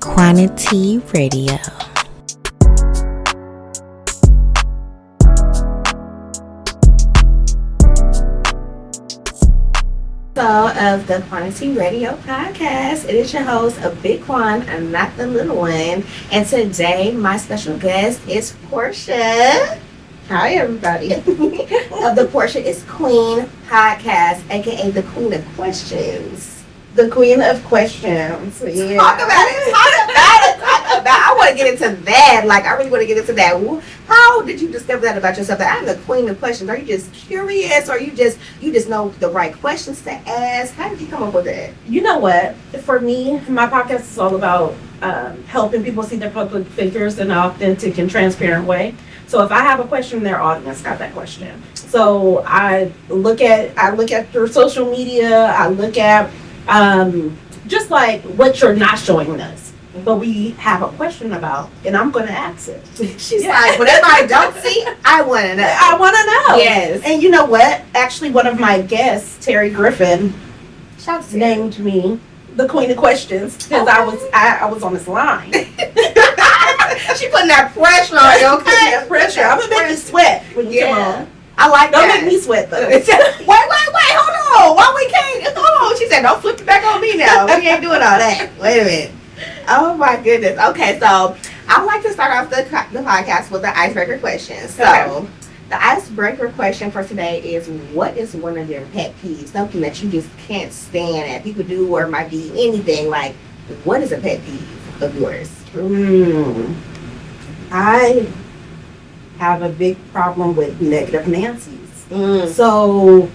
Quantity Radio. Of the Quantity Radio podcast. It is your host, a big one and not the little one. And today, my special guest is Porsha. Hi, everybody. Of the Porsha is Queen podcast, aka the Queen of Questions. The Queen of Questions. Yeah. Talk about it. I want to get into that. Like, I really want to get into that. How did you discover that about yourself? That I'm the Queen of Questions. Are you just curious, or you just know the right questions to ask? How did you come up with that? You know what? For me, my podcast is all about helping people see their public figures in an authentic and transparent way. So if I have a question, their audience got that question. So I look at your social media. I look at just like what you're not showing us. But we have a question about, and I'm going to ask it. She's like, whatever I don't see, I want to know. I want to know. Yes. And you know what? Actually, one of my guests, Terry Griffin, named me the Queen of Questions because I was on this line. She putting that pressure on you, okay? That pressure. I'm going to make you sweat when you come on. I like Don't that. make me sweat, though. wait, hold on. Why we can't? Hold on. She said, don't flip it back on me now. We ain't doing all that. Wait a minute. Oh, my goodness. Okay, so I like to start off the podcast with the icebreaker question. So the icebreaker question for today is, what is one of your pet peeves? Something that you just can't stand that people do, or might be anything. Like, what is a pet peeve of yours? I have a big problem with negative Nancy's. So,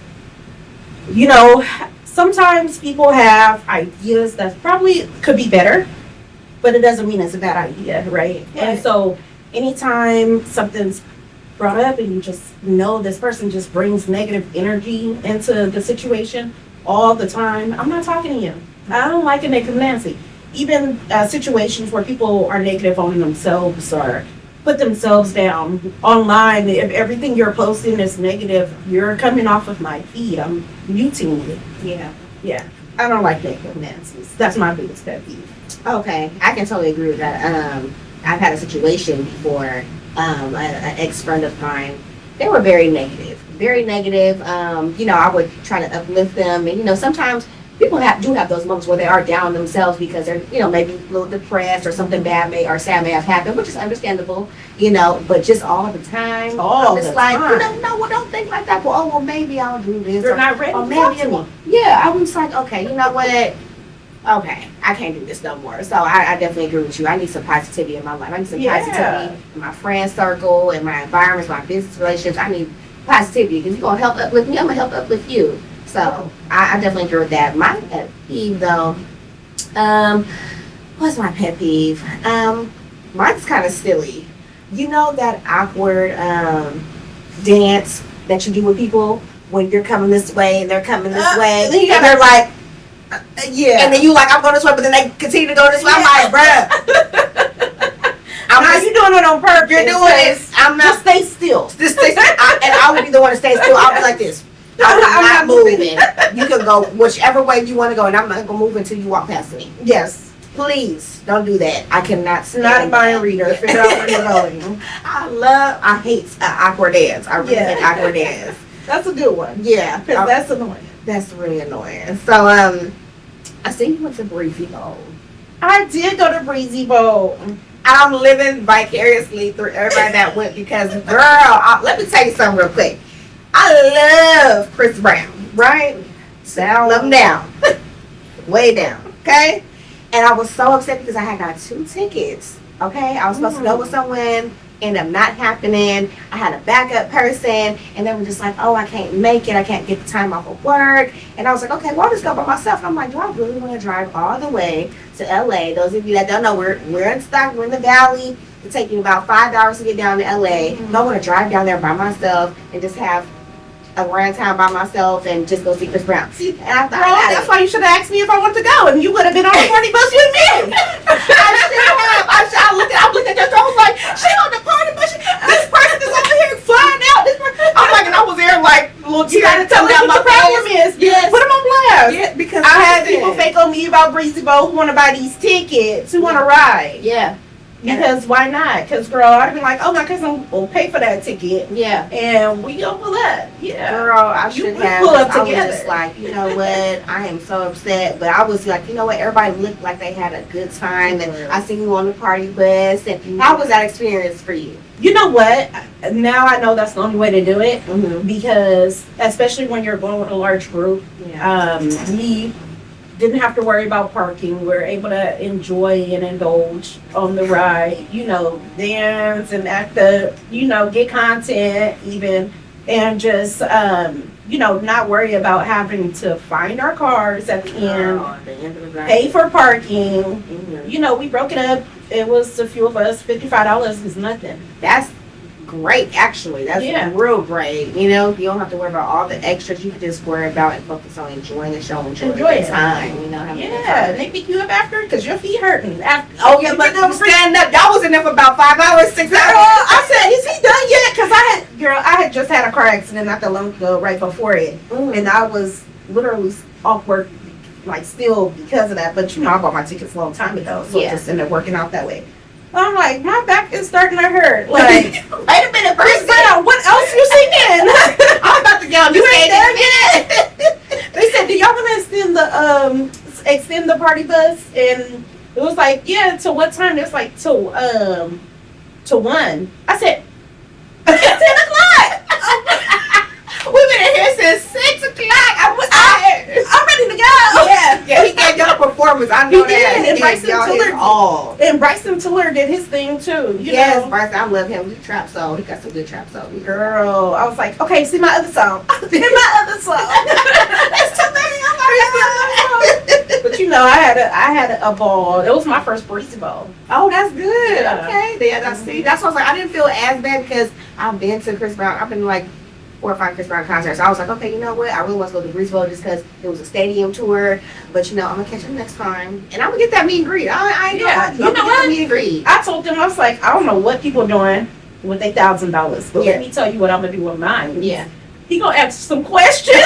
sometimes people have ideas that probably could be better, but it doesn't mean it's a bad idea, right? And so anytime something's brought up and you just know this person just brings negative energy into the situation all the time, I'm not talking to you. I don't like a negative Nancy. Even situations where people are negative on themselves or put themselves down online, if everything you're posting is negative, you're coming off of my feed. I'm muting you. Yeah. I don't like negative Nancy's. That's my biggest pet peeve. Okay, I can totally agree with that. I've had a situation before, an ex-friend of mine, they were very negative. I would try to uplift them, and sometimes people do have those moments where they are down themselves because they're, maybe a little depressed or something bad may have happened, which is understandable, but just all the time. Don't think like that. Well, maybe I'll do this. You're not ready. Or maybe yeah, I was like, okay, you know what? Okay, I can't do this no more. So I definitely agree with you. I need some positivity in my life. I need some positivity in my friend circle, in my environments, my business relationships. I need positivity because you're going to help uplift me. I'm going to help uplift you. So I definitely agree with that. My pet peeve, though, what's my pet peeve? Mine's kind of silly. You know that awkward dance that you do with people when you're coming this way and they're coming this way, and they're like, and then you like, I'm going this way, but then they continue to go this way. I'm like, bruh. You're doing it on purpose. You're doing it. I'm not. Just stay still. Just stay still. And I would be the one to stay still. I'll be like this. I'm not moving. You can go whichever way you want to go, and I'm not going to move until you walk past me. Yes. Please don't do that. I cannot stand not a mind reader. Figure out where you're going. I hate awkward dance. I really hate awkward dance. That's a good one. Yeah. Because that's annoying. That's really annoying. So, I see you went to Breezy Bowl. I did go to Breezy Bowl. I'm living vicariously through everybody that went because, girl, let me tell you something real quick. I love Chris Brown, right? Love him down. Way down, okay? And I was so upset because I had got 2 tickets, okay? I was supposed to go with someone, ended up not happening. I had a backup person, and they were just like, oh, I can't make it. I can't get the time off of work. And I was like, okay, well, I'll just go by myself. And I'm like, do I really want to drive all the way to LA? Those of you that don't know, we're in Stockton, we're in the Valley. It takes me about 5 hours to get down to LA. I don't want to drive down there by myself and just have a grand time by myself and just go see Chris Brown. And I thought, that's why you should have asked me if I wanted to go, and you would have been on the party bus with me. I'm looking at your I was like, she on the party bus. This person is over here flying out. I'm like, and I was there like, You gotta tell us what the problem is. Yes. Put them on blast. Yeah, because I had people fake on me me about Breezy Boat, who want to buy these tickets, who want to ride. Yeah. Because why not? Because, girl, I'd be like, oh, my cousin will pay for that ticket. Yeah. And we go pull up. Yeah. Girl, I should have. Pull up I was together. just like, you know what? I am so upset. But I was like, you know what? Everybody looked like they had a good time. And I seen you on the party bus. And how was that experience for you? You know what? Now I know that's the only way to do it. Mm-hmm. Because, especially when you're going with a large group, we didn't have to worry about parking. We're able to enjoy and indulge on the ride, you know, dance and act get content even, and just, you know, not worry about having to find our cars at the end, pay for parking. Mm-hmm. You know, we broke it up. It was a few of us. $55 is nothing. That's great, actually. That's real great. You know, you don't have to worry about all the extras. You can just worry about and focus on enjoying the show, enjoy the time. You know, having a good time. They pick you up after because your feet hurting. But stand up. Y'all was in there for about 5 hours, 6 hours. I said, is he done yet? Because I had just had a car accident not that long ago, right before it, and I was literally off work, like still because of that. But you know, I bought my tickets a long time ago, so just ended up working out that way. I'm like, my back is starting to hurt. Like, wait a minute, what else you singing? I'm about to get on the stage in a minute. They said, do y'all want to extend the party bus? And it was like, yeah, to what time? It's like to 1. I said, 10 o'clock. We've been in here since 6 o'clock. I'm ready to go. Yeah, he gave y'all a performance. I know He that. did. And Bryson Tiller did his thing too. You know? Bryson, I love him. He's trap soul. He got some good trap soul. Girl, I was like, okay, see my other song. That's too many. But you know, I had a ball. It was my first Breezy Bowl. Oh, that's good. Yeah. Okay. Yeah, that's why I was like, I didn't feel as bad because I've been to Chris Brown. I've been like 4 or 5 Chris Brown concerts. I was like, okay, you know what? I really want to go to Breezy Bowl just because it was a stadium tour. But you know, I'm gonna catch him next time, and I'm gonna get that meet and greet. You know what? Meet and greet. I told them, I was like, I don't know what people are doing with $1,000, but let me tell you what I'm gonna do with mine. Yeah. He gonna ask some questions.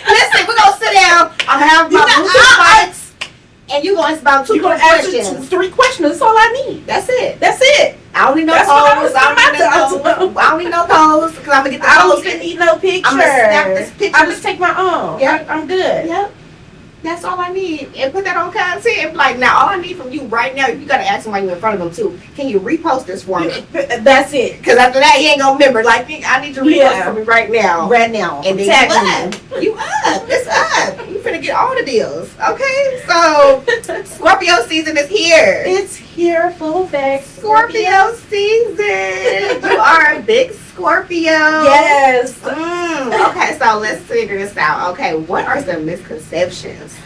Listen, we're gonna sit down. I'm gonna have my Bluetooth mics, and you gonna ask about 2 questions. 3 questions. That's all I need. That's it. I don't need no That's pose. what I was I don't need no pose because I'm gonna get the I pose. don't even need no picture. I'm gonna snap this picture. I'm gonna take my own. Yep. I'm good. Yep. That's all I need. And put that on content. And like, now all I need from you right now, you gotta ask him while you're in front of him too. Can you repost this for me? That's it. Because after that, he ain't gonna remember. Like, I need you to repost for me right now. Right now. And then tag you up. It's up. You finna get all the deals. Okay? So, Scorpio season is here. It's here, full effect. Scorpio season. You are a big Scorpio. Yes. Okay, so let's figure this out. Okay, what are some misconceptions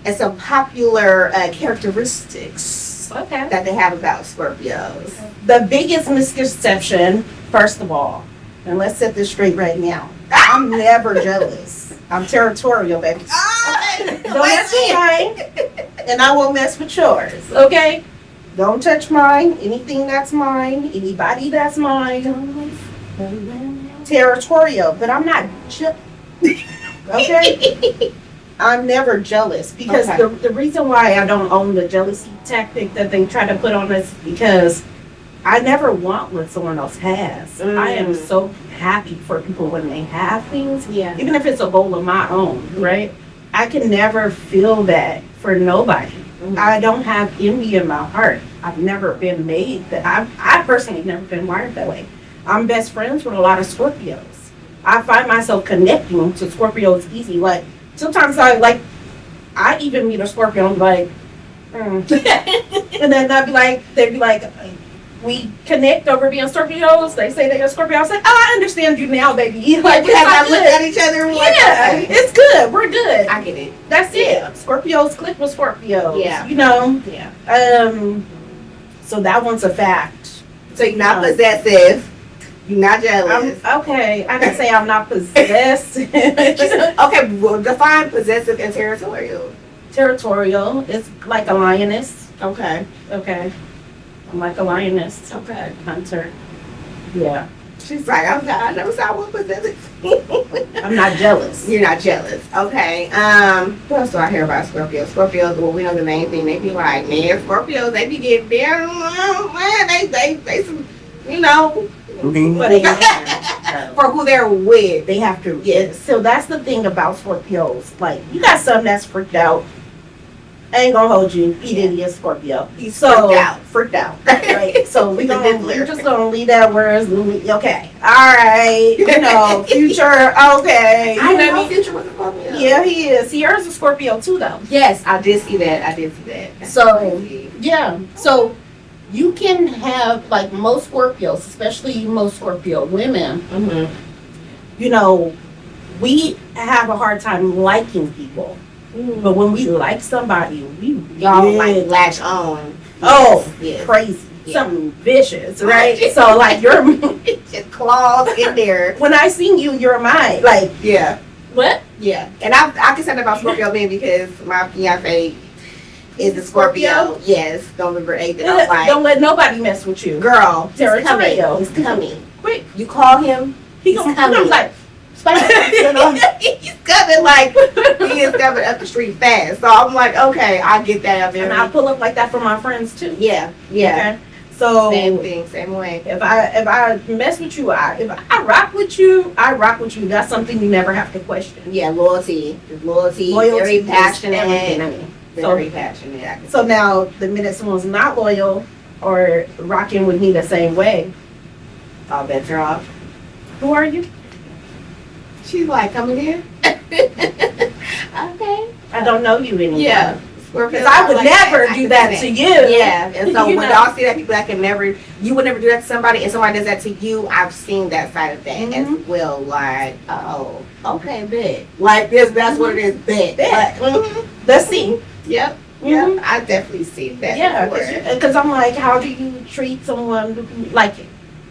and some popular characteristics that they have about Scorpios? The biggest misconception, first of all, and let's set this straight right now. I'm never jealous. I'm territorial, baby. Don't mess with mine, and I won't mess with yours. Okay? Don't touch mine. Anything that's mine. Anybody that's mine. Territorial, but I'm not okay? I'm never jealous because the reason why I don't own the jealousy tactic that they try to put on us is because I never want what someone else has. I am so happy for people when they have things, even if it's a goal of my own, right? I can never feel that for nobody. I don't have envy in my heart. I've never been made that. I personally never been wired that way. I'm best friends with a lot of Scorpios. I find myself connecting to Scorpios easy. Like, sometimes I even meet a Scorpio and I'm like, and then they'd be like, we connect over being Scorpios. They say they're Scorpio. I said, I understand you now, baby. Like, we have not looked at each other. It's good. We're good. I get it. That's it. Scorpios click with Scorpios. Yeah. You know? Yeah. So that one's a fact. So you're not possessive. You're not jealous. Okay. I didn't say I'm not possessed. Okay, well, define possessive and territorial. Territorial is like a lioness. Okay. I'm like a lioness. Okay. Hunter. Yeah. She's like, I never saw one possessive. I'm not jealous. You're not jealous. Okay. What else do I hear about Scorpios? Scorpios, well, we know the main thing. They be like, man, Scorpios, they be getting down. Man, they some, you know, But for who they're with. they have to. Yeah. So that's the thing about Scorpios. Like, you got some that's freaked out. I ain't gonna hold you. He didn't get Scorpio. He's So freaked out. right. So He's a we're diddler. just gonna leave that where it's okay. All right. You know, future. Okay. I You know know what I mean? Future was a Scorpio. Yeah, he is. Sierra's a Scorpio too, though. Yes, I did see that. That's So crazy. yeah. So you can have like most Scorpios, especially most Scorpio women. Mm-hmm. You know, we have a hard time liking people. But when we like somebody, we Y'all really like latch on. oh Yes. crazy, Yeah. something vicious, right? So like you're Just claws in there. when I seen you, you're mine. Like Yeah. what? Yeah. And I can say that about Scorpio men because my fiance is a Scorpio. Yes, November 8th. And I'm like, Don't let nobody mess with you. girl, he's coming. Territorial. He's coming. Quick, You call him, he He's gonna coming. come like he's coming like he is coming up the street fast. So I'm like, okay, I get that. and I pull up like that for my friends too. Yeah. Okay? So Same thing, same way. if I mess with you, if I rock with you, I rock with you. That's something you never have to question. Yeah, loyalty, Loyalty very is passionate, everything to me. very passionate. I can So now the minute someone's not loyal or rocking with me the same way, all bets are off. who are you? She's like, coming in. Okay. I don't know you anymore. Yeah. Because I would never do that to you. Yeah. And so You when know. y'all see that people that can never, you would never do that to somebody, and somebody does that to you, I've seen that side of that Mhm. as well. Like, oh, okay, bet. Like this, that's what it is, bet. Bet. Mhm. Let's see. Yep. Mhm. Yep. I definitely see that. Yeah, before. because I'm like, how do you treat someone like?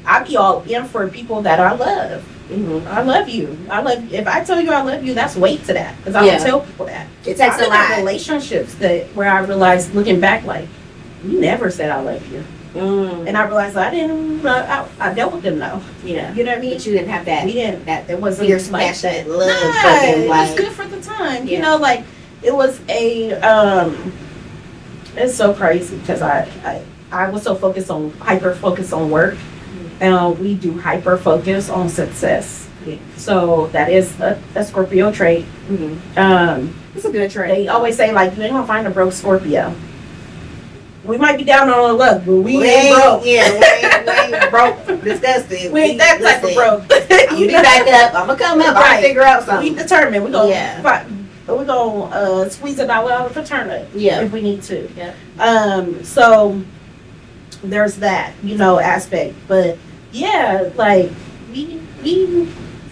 I be all in for people that I love. Mhm. I love you. I love you. If I tell you I love you, that's weight to that. Because I Yeah. don't tell people that. It takes I've a been in lot. relationships where I realized, looking back, like, you never said I love you. Mm. And I realized I didn't. I dealt with them though. Yeah. You know what I mean? But you didn't have that. We didn't. That It wasn't fierce like passionate that. love Nah, for them. it Like, was good for the time. Yeah. You know, like it was a. It's so crazy because I was so hyper focused on work, and we do hyper focus on success. Yeah. So that is a Scorpio trait. mhm. It's a good trait. They always say like you ain't gonna find a broke Scorpio. We might be down on our luck, but we ain't broke. Yeah, we ain't broke. Disgusted. We ain't that type of broke. I'm You be know? back up. I'm gonna come up. I'll Right. figure out We something. determined. We gonna Yeah. we gonna squeeze it out of the fraternity Yeah. if we need to. Yeah. So there's that, aspect. But yeah, like we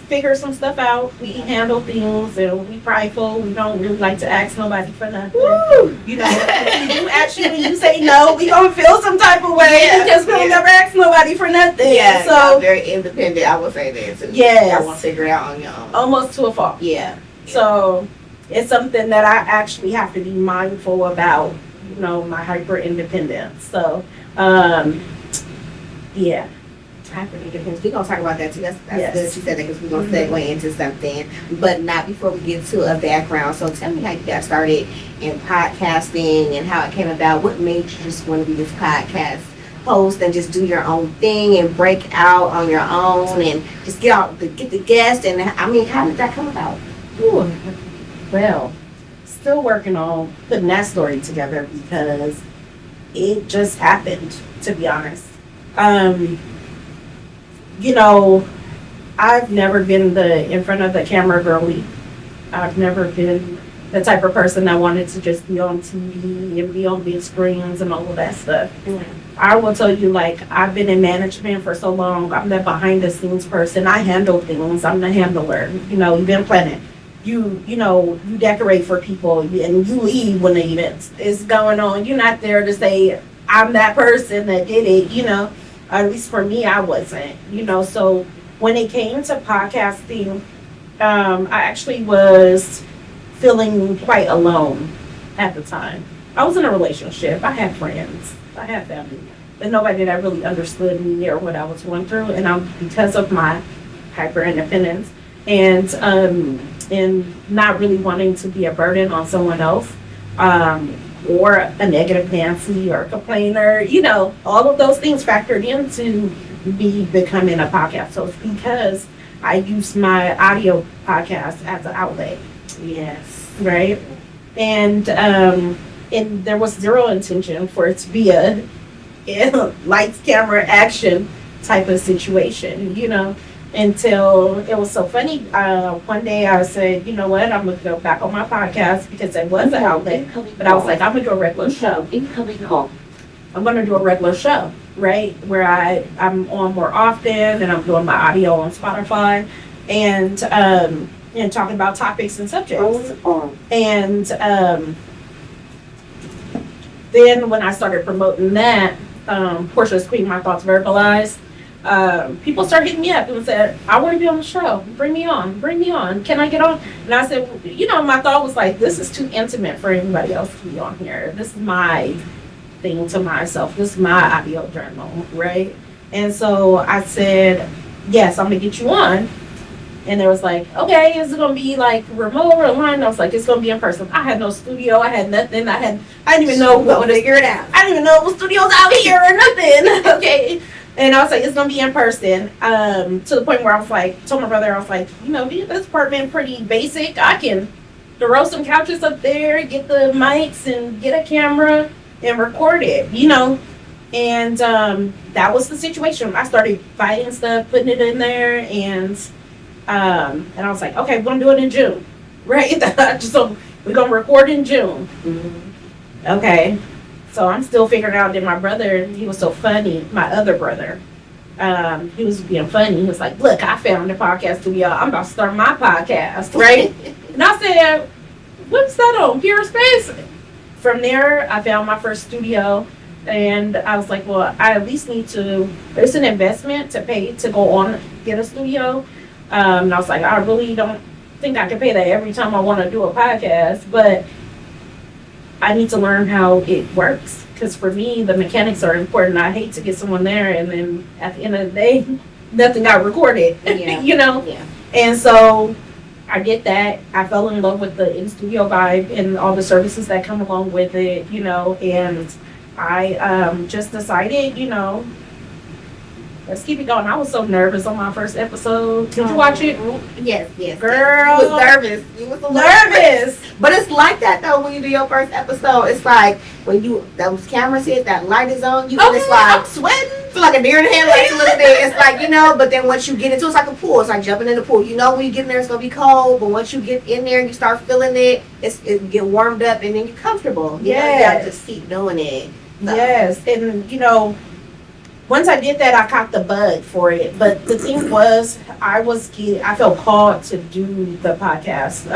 figure some stuff out. We handle things, and we prideful. We don't really like to ask nobody for nothing. Woo! You know, if you ask you and you say no, we gonna feel some type of way Yeah, because we'll yeah. never ask nobody for nothing. Yeah. So Y'all very independent. I will say that too. Yes. Y'all want to figure it out on your own. almost to a fault. Yeah. So it's something that I actually have to be mindful about, my hyper independence. So, yeah. Hyper independence. We're gonna talk about that too. That's Yes. good. She said that because we're gonna segue into something, but not before we get to a background. So tell me how you got started in podcasting and how it came about. What made you just want to be this podcast host and just do your own thing and break out on your own and just get the guests? And I mean, how did that come about? Ooh. Well, still working on putting that story together because it just happened, to be honest. I've never been the in front of the camera girly. I've never been the type of person that wanted to just be on TV and be on big screens and all of that stuff. I will tell you, like, I've been in management for so long. I'm the behind the scenes person. I handle things. I'm the handler, event planning. You decorate for people and you leave when the event is going on. You're not there to say, I'm that person that did it, At least for me, I wasn't, So when it came to podcasting, I actually was feeling quite alone at the time. I was in a relationship. I had friends. I had family. but nobody that really understood me or what I was going through. And because of my hyper independence and not really wanting to be a burden on someone else, or a negative Nancy or complainer, all of those things factored into me becoming a podcast. So it's because I use my audio podcast as an outlet. Yes. Right. And there was zero intention for it to be a lights, camera, action type of situation, until it was so funny. One day I said, you know what, I'm going to go back on my podcast because it was an outlet, but I was like, I'm going to do a regular show. Incoming call. I'm going to do a regular show, right? Where I'm on more often and I'm doing my audio on Spotify and talking about topics and subjects. And then when I started promoting that, Porsha's Queen My Thoughts Verbalized, people started hitting me up and said, I want to be on the show. Bring me on. Can I get on? And I said, my thought was like, this is too intimate for anybody else to be on here. This is my thing to myself. This is my audio journal, right? And so I said, yes, I'm going to get you on. And it was like, okay, is it going to be like remote or online? I was like, it's going to be in person. I had no studio. I had nothing. I didn't even know what to figure it out. I didn't even know what studios out here or nothing. Okay. And I was like, it's going to be in person. To the point where I was like, told my brother, I was like, this apartment pretty basic. I can throw some couches up there, get the mics and get a camera and record it, And that was the situation. I started buying stuff, putting it in there, and I was like, okay, we're going to do it in June. Right? So we're going to record in June. Mm-hmm. Okay. So I'm still figuring out that my brother, he was so funny. My other brother, he was being funny. He was like, look, I found a podcast studio. I'm about to start my podcast, right? And I said, what's that on? Pure Space? From there, I found my first studio. And I was like, well, I at least need to, there's an investment to pay to go on, get a studio. And I was like, I really don't think I can pay that every time I want to do a podcast. But I need to learn how it works, because for me the mechanics are important. I hate to get someone there and then at the end of the day nothing got recorded. Yeah. And so I did that. I fell in love with the in-studio vibe and all the services that come along with it, and I just decided, let's keep it going. I was so nervous on my first episode. Did you watch it? Yes. Girl. You was nervous. You was nervous. But it's like that though when you do your first episode. It's like when those cameras hit, that light is on you, and it's like I'm sweating. It's like a deer in the headlights a little bit. It's like, but then once you get into it's like a pool. It's like jumping in the pool. When you get in there it's gonna be cold, but once you get in there and you start feeling it, it get warmed up and then you're comfortable. You gotta just keep doing it. So. Yes. And once I did that, I caught the bug for it. But the thing was, I felt called to do the podcast.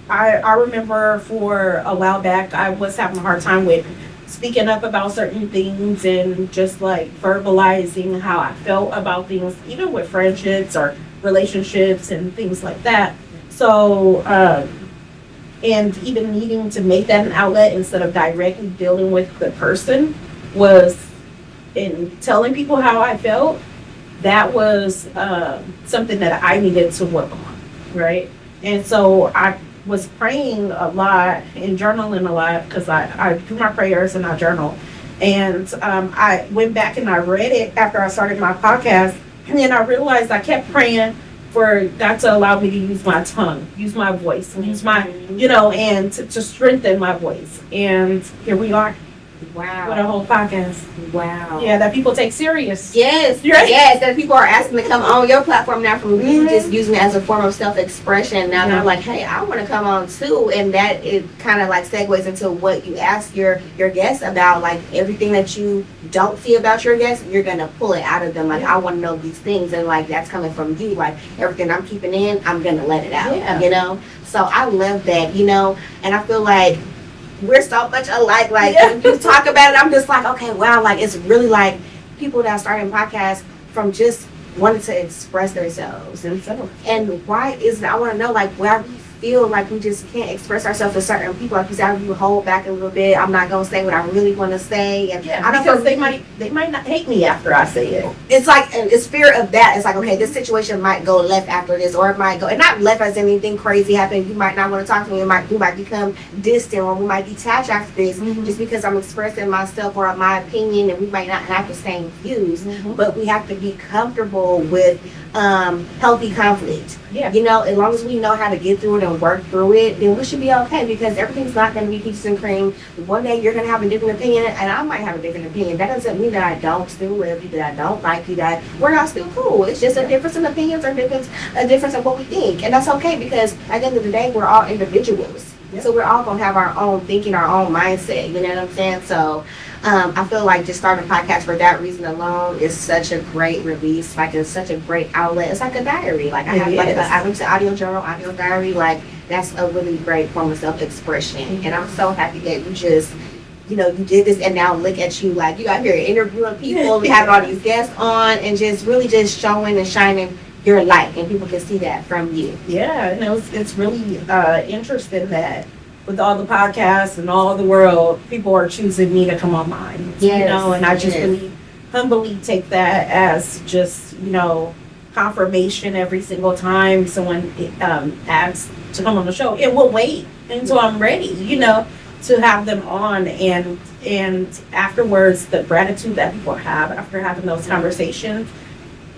I remember for a while back, I was having a hard time with speaking up about certain things and just like verbalizing how I felt about things, even with friendships or relationships and things like that. So, and even needing to make that an outlet instead of directly dealing with the person was, in telling people how I felt, that was something that I needed to work on, right? And so I was praying a lot and journaling a lot, because I do my prayers and I journal. And I went back and I read it after I started my podcast, and then I realized I kept praying for God to allow me to use my tongue, use my voice, and use my, and to strengthen my voice. And here we are. Wow. With a whole podcast. Wow. Yeah, that people take serious. Yes. Right? Yes. That people are asking to come on your platform now from you just using it as a form of self-expression. Now they're like, hey, I want to come on too. And that it kind of like segues into what you ask your guests about, like everything that you don't see about your guests, you're going to pull it out of them. Like, I want to know these things. And like, that's coming from you. Like everything I'm keeping in, I'm going to let it out, So I love that, and I feel like we're so much alike. Like when you talk about it, I'm just like, okay, wow, like it's really like people that are starting podcasts from just wanting to express themselves. And why is it? I want to know, like, why we feel like we just can't express ourselves to certain people. Like you said, you hold back a little bit. I'm not gonna say what I really want to say, and Yeah, I don't because feel they might not hate me after I say it. it's like it's fear of that. It's like, okay, this situation might go left after this, or it might go, and not left as anything crazy happened. You might not want to talk to me. We might become distant, or we might detach after this, just because I'm expressing myself or my opinion, and we might not have the same views. But we have to be comfortable with healthy conflict. Yeah. You know, as long as we know how to get through it and work through it, then we should be okay, because everything's not going to be peaches and cream. One day you're going to have a different opinion, and I might have a different opinion. That doesn't mean that I don't still love you, that I don't like you, that we're not still cool. It's just a difference in opinions, or a difference in what we think. And that's okay, because at the end of the day, we're all individuals. Yep. So we're all going to have our own thinking, our own mindset. You know what I'm saying? So I feel like just starting a podcast for that reason alone is such a great release. Like, it's such a great outlet. It's like a diary. Like, I have I went to audio journal, audio diary. Like, that's a really great form of self-expression. And I'm so happy that you just, you know, you did this, and now look at you. Like, you out here interviewing people, having all these guests on, and just really just showing and shining your light, and people can see that from you. Yeah, and it's really interesting that with all the podcasts and all the world, people are choosing me to come on mine. Yes, you know, and I just really humbly take that as just, you know, confirmation every single time someone asks to come on the show. It will wait until I'm ready, you know, to have them on, and afterwards, the gratitude that people have after having those conversations,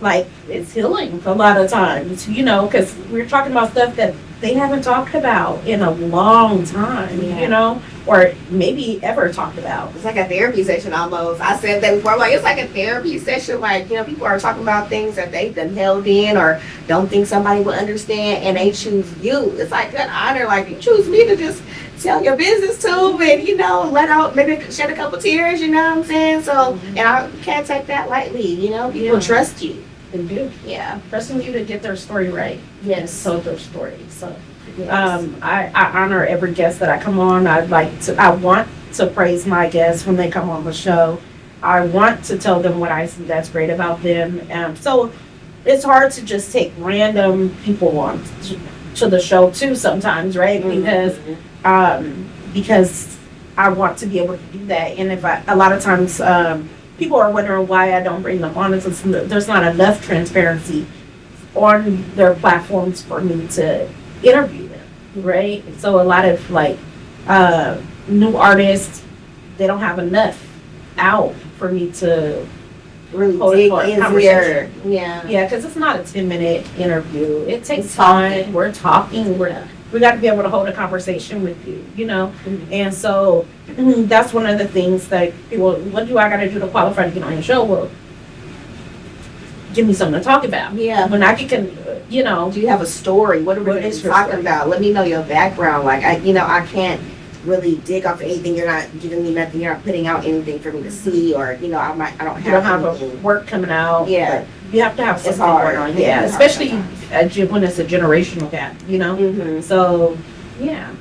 like, it's healing a lot of times, you know, because we're talking about stuff that they haven't talked about in a long time, you know, or maybe ever talked about. It's like a therapy session almost. I said that before. Like, it's like a therapy session. Like, you know, people are talking about things that they've been held in or don't think somebody will understand, and they choose you. It's like an honor. Like, you choose me to just tell your business to, and, you know, let out, maybe shed a couple tears, you know what I'm saying? So, and I can't take that lightly, you know? People trust you. They do. Yeah. Trusting you to get their story right. Yes. Tell their story. So, I honor every guest that I come on. I want to praise my guests when they come on the show. I want to tell them what I see that's great about them. So it's hard to just take random people on to the show too sometimes, right? Because I want to be able to do that. And a lot of times, people are wondering why I don't bring them on. There's not enough transparency on their platforms for me to interview them, right? So a lot of new artists, they don't have enough out for me to really dig in there. Yeah, because it's not a 10-minute interview. It takes time. We're talking. We got to be able to hold a conversation with you, you know? And so that's one of the things that people, what do I got to do to qualify to get on your show? Well, give me something to talk about. Yeah. When I can, you know. Do you have a story? What are we talking about? Let me know your background. Like, I can't really dig off anything. You're not giving me nothing. You're not putting out anything for me to see, or, you know, I don't have a work coming out. Yeah. You have to have something going on. Yeah. Especially when it's a generational gap, you know? So, yeah.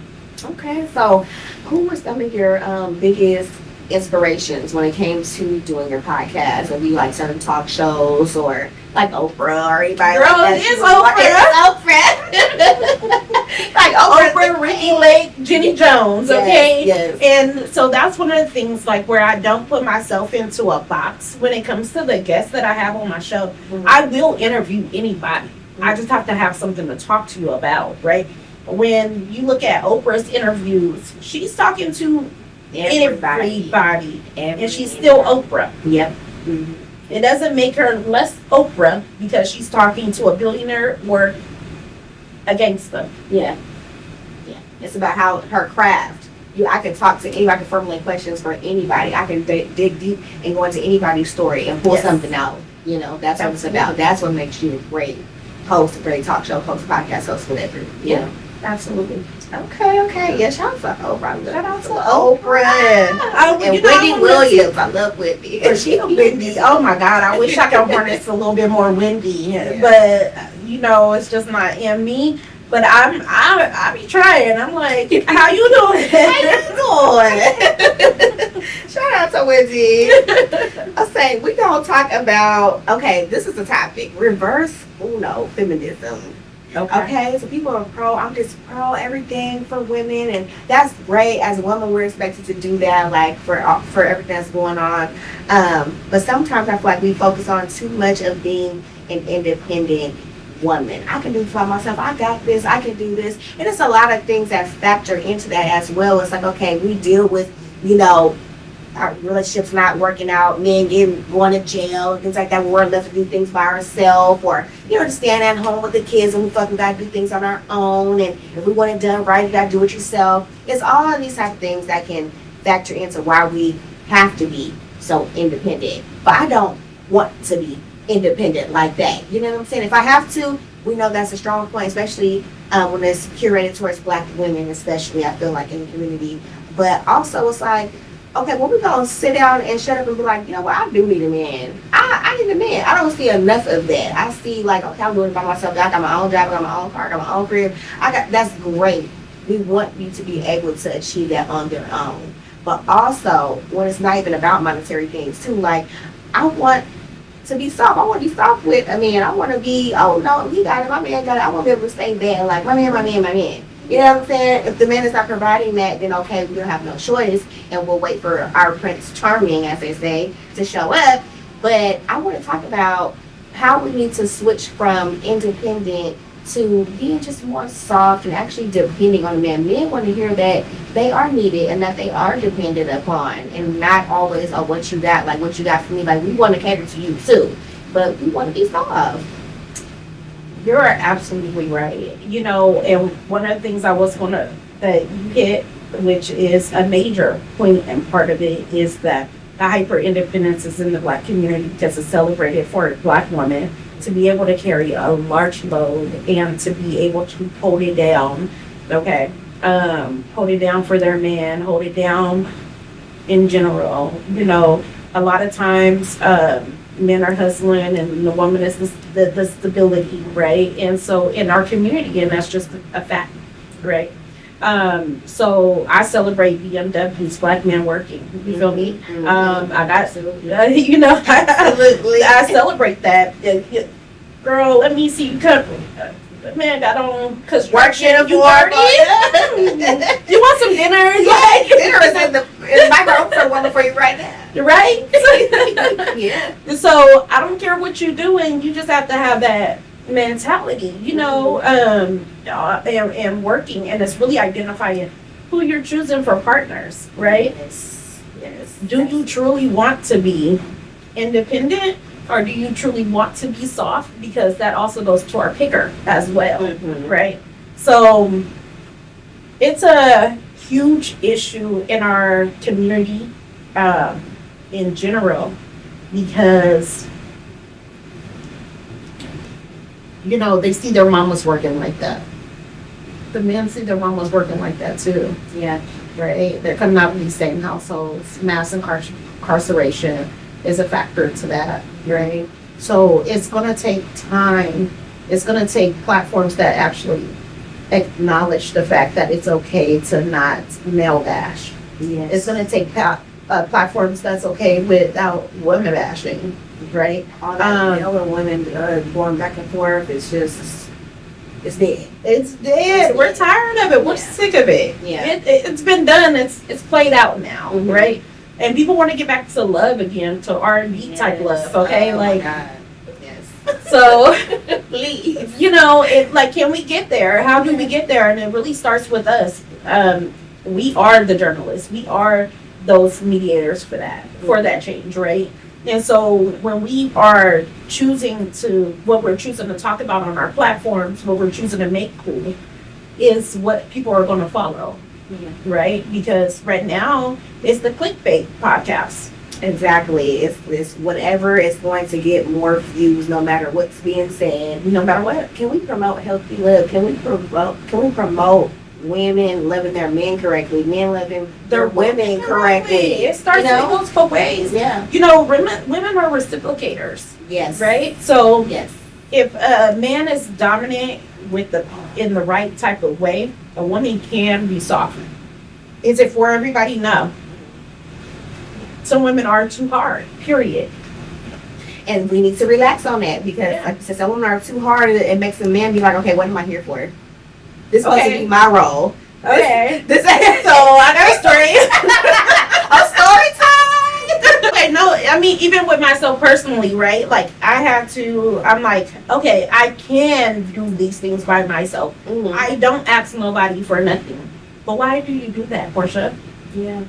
Okay. So, who were some of your biggest inspirations when it came to doing your podcast? Have you like certain talk shows, or like Oprah, or anybody? Girl, like Oprah. Like Oprah, Ricky Lake, Jenny Jones, okay? Yes. And so that's one of the things, like, where I don't put myself into a box when it comes to the guests that I have on my show. I will interview anybody. I just have to have something to talk to you about, right? When you look at Oprah's interviews, she's talking to everybody. And she's still Oprah. Yep. It doesn't make her less Oprah because she's talking to a billionaire or a gangster. Yeah. It's about how her craft. I can talk to anybody. I can formulate questions for anybody. I can dig deep and go into anybody's story and pull something out. You know, that's what it's about. That's what makes you a great host, a great talk show host, podcast host, whatever. You know. Absolutely. Okay. Yeah, shout out to Oprah. Shout out to Oprah. And Wendy Williams. I love Wendy. Wendy. Oh my God. I wish I could harness a little bit more Wendy. Yeah. But, you know, it's just not in me. But I be trying. I'm like, how you doing? Shout out to Wendy. I say, we're going to talk about, okay, this is the topic. Reverse Uno feminism. Okay, so people are I'm just pro everything for women, and that's great. As a woman, we're expected to do that, like for everything that's going on. But sometimes I feel like we focus on too much of being an independent woman. I can do it for myself. I got this. I can do this, and it's a lot of things that factor into that as well. It's like, okay, we deal with, our relationships not working out, men going to jail, things like that. We're left to do things by ourselves, or to stand at home with the kids, and we fucking gotta do things on our own. And if we want it done right, you gotta do it yourself. It's all of these type of things that can factor into why we have to be so independent. But I don't want to be independent like that. You know what I'm saying? If I have to, we know that's a strong point, especially when it's curated towards Black women, especially. I feel like in the community, but also it's like, okay, well, we're going to sit down and shut up and be like, you know what, I do need a man. I need a man. I don't see enough of that. I see like, okay, I'm doing it by myself. I got my own job. I got my own car. I got my own crib. That's great. We want you to be able to achieve that on their own. But also, when it's not even about monetary things, too, like, I want to be soft. I want to be soft with a man. I want to be, oh, no, he got it. My man got it. I want to be able to stay there. Like, my man. You know what I'm saying? If the man is not providing that, then okay, we'll have no choice, and we'll wait for our Prince Charming, as they say, to show up. But I want to talk about how we need to switch from independent to being just more soft and actually depending on a man. Men want to hear that they are needed and that they are dependent upon, and not always, oh, what you got, like what you got for me. Like, we want to cater to you too, but we want to be soft. You're absolutely right. And one of the things I was going to that you hit, which is a major point and part of it, is that the hyper independence is in the Black community because it's celebrated for Black women to be able to carry a large load and to be able to hold it down. Okay, hold it down for their man, hold it down in general. A lot of times. Men are hustling and the woman is the stability, right? And so in our community, and that's just a fact, right? So I celebrate BMWs, Black men working. You feel me? Mm-hmm. I got, absolutely. Absolutely. I celebrate that. Girl, let me see you come. Man got on construction. You want some dinner? Yeah, dinner is in my room for one for you right now. Right? Yeah. So I don't care what you're doing, you just have to have that mentality, and working, and it's really identifying who you're choosing for partners, right? Yes. Do you truly want to be independent, or do you truly want to be soft? Because that also goes to our picker as well, right? So it's a huge issue in our community in general, because they see their mamas working like that. The men see their mamas working like that too. Yeah. Right? They're coming out of these same households. Mass incarceration is a factor to that, right? So it's going to take time. It's going to take platforms that actually acknowledge the fact that it's okay to not male bash. Yes. It's going to take platforms that's okay without women bashing, right? All that male and women going back and forth, it's dead. It's dead. We're tired of it. We're sick of it. Yeah. It's been done. It's played out now, right? And people want to get back to love again, to R&B type love. Okay, my God. So please, can we get there? How do we get there? And it really starts with us. We are the journalists. We are those mediators for that change, right? And so when we are what we're choosing to talk about on our platforms, what we're choosing to make cool, is what people are going to follow, right? Because right now it's the clickbait podcast. Exactly. It's whatever is going to get more views, no matter what's being said. No matter what. Can we promote healthy love? Can we promote women loving their men correctly, men loving their women correctly? It starts in multiple ways. Yeah. Women are reciprocators. Yes. Right? So yes, if a man is dominant in the right type of way, a woman can be soft. Is it for everybody? No. Some women are too hard, period. And we need to relax on that because, like I said, some women are too hard. It makes the man be like, okay, what am I here for? This is supposed to be my role. Okay. This So I got a story. a story time. Okay, no, I mean, even with myself personally, right? Like, I'm like, okay, I can do these things by myself. Mm-hmm. I don't ask nobody for nothing. But why do you do that, Porsha? Yeah.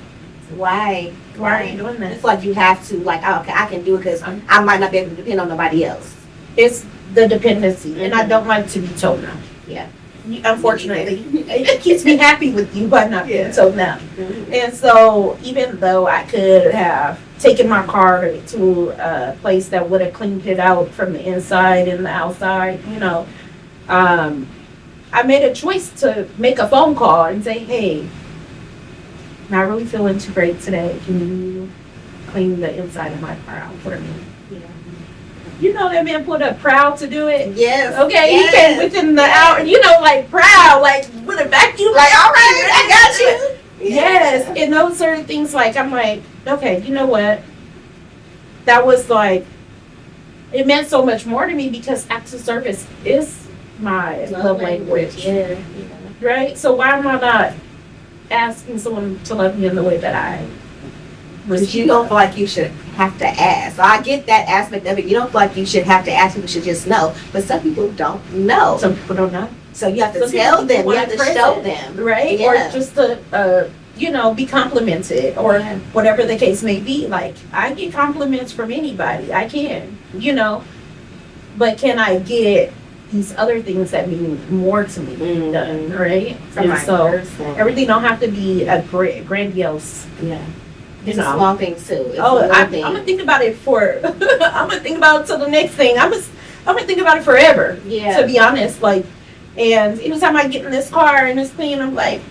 Why? Why are you doing that? It's like you have to, like, oh, okay, I can do it because I might not be able to depend on nobody else. It's the dependency, and I don't like to be told no. Yeah. Unfortunately, it keeps me happy with you by not being told no. Mm-hmm. And so, even though I could have taken my car to a place that would have cleaned it out from the inside and the outside, I made a choice to make a phone call and say, hey, not really feeling too great today. Can you clean the inside of my car out for me? Yeah. You know that man put up proud to do it? Yes. Okay, Yes. he came within the hour, like proud, like with a vacuum. Like, all right, I got you. Yes, and those certain things, like, I'm like, okay, you know what? That was like, it meant so much more to me because acts of service is my love language. Yeah. Right? So why am I not asking someone to love me in the way that I Because you don't feel like you should have to ask. So I get that aspect of it. You don't feel like you should have to ask. People should just know. But some people don't know. Some people don't know. So you have to Some tell people them. You want have to present, show them. Right? Yeah. Or just to, be complimented or whatever the case may be. Like, I get compliments from anybody. I can, But can I get these other things that mean more to me done, right? And so everything don't have to be a grandiose. Yeah. It's a small things too. It's I'm gonna think about it I'm gonna think about it till the next thing. I'm gonna think about it forever. Yeah. To be honest, like, and anytime I get in this car and it's clean, I'm like,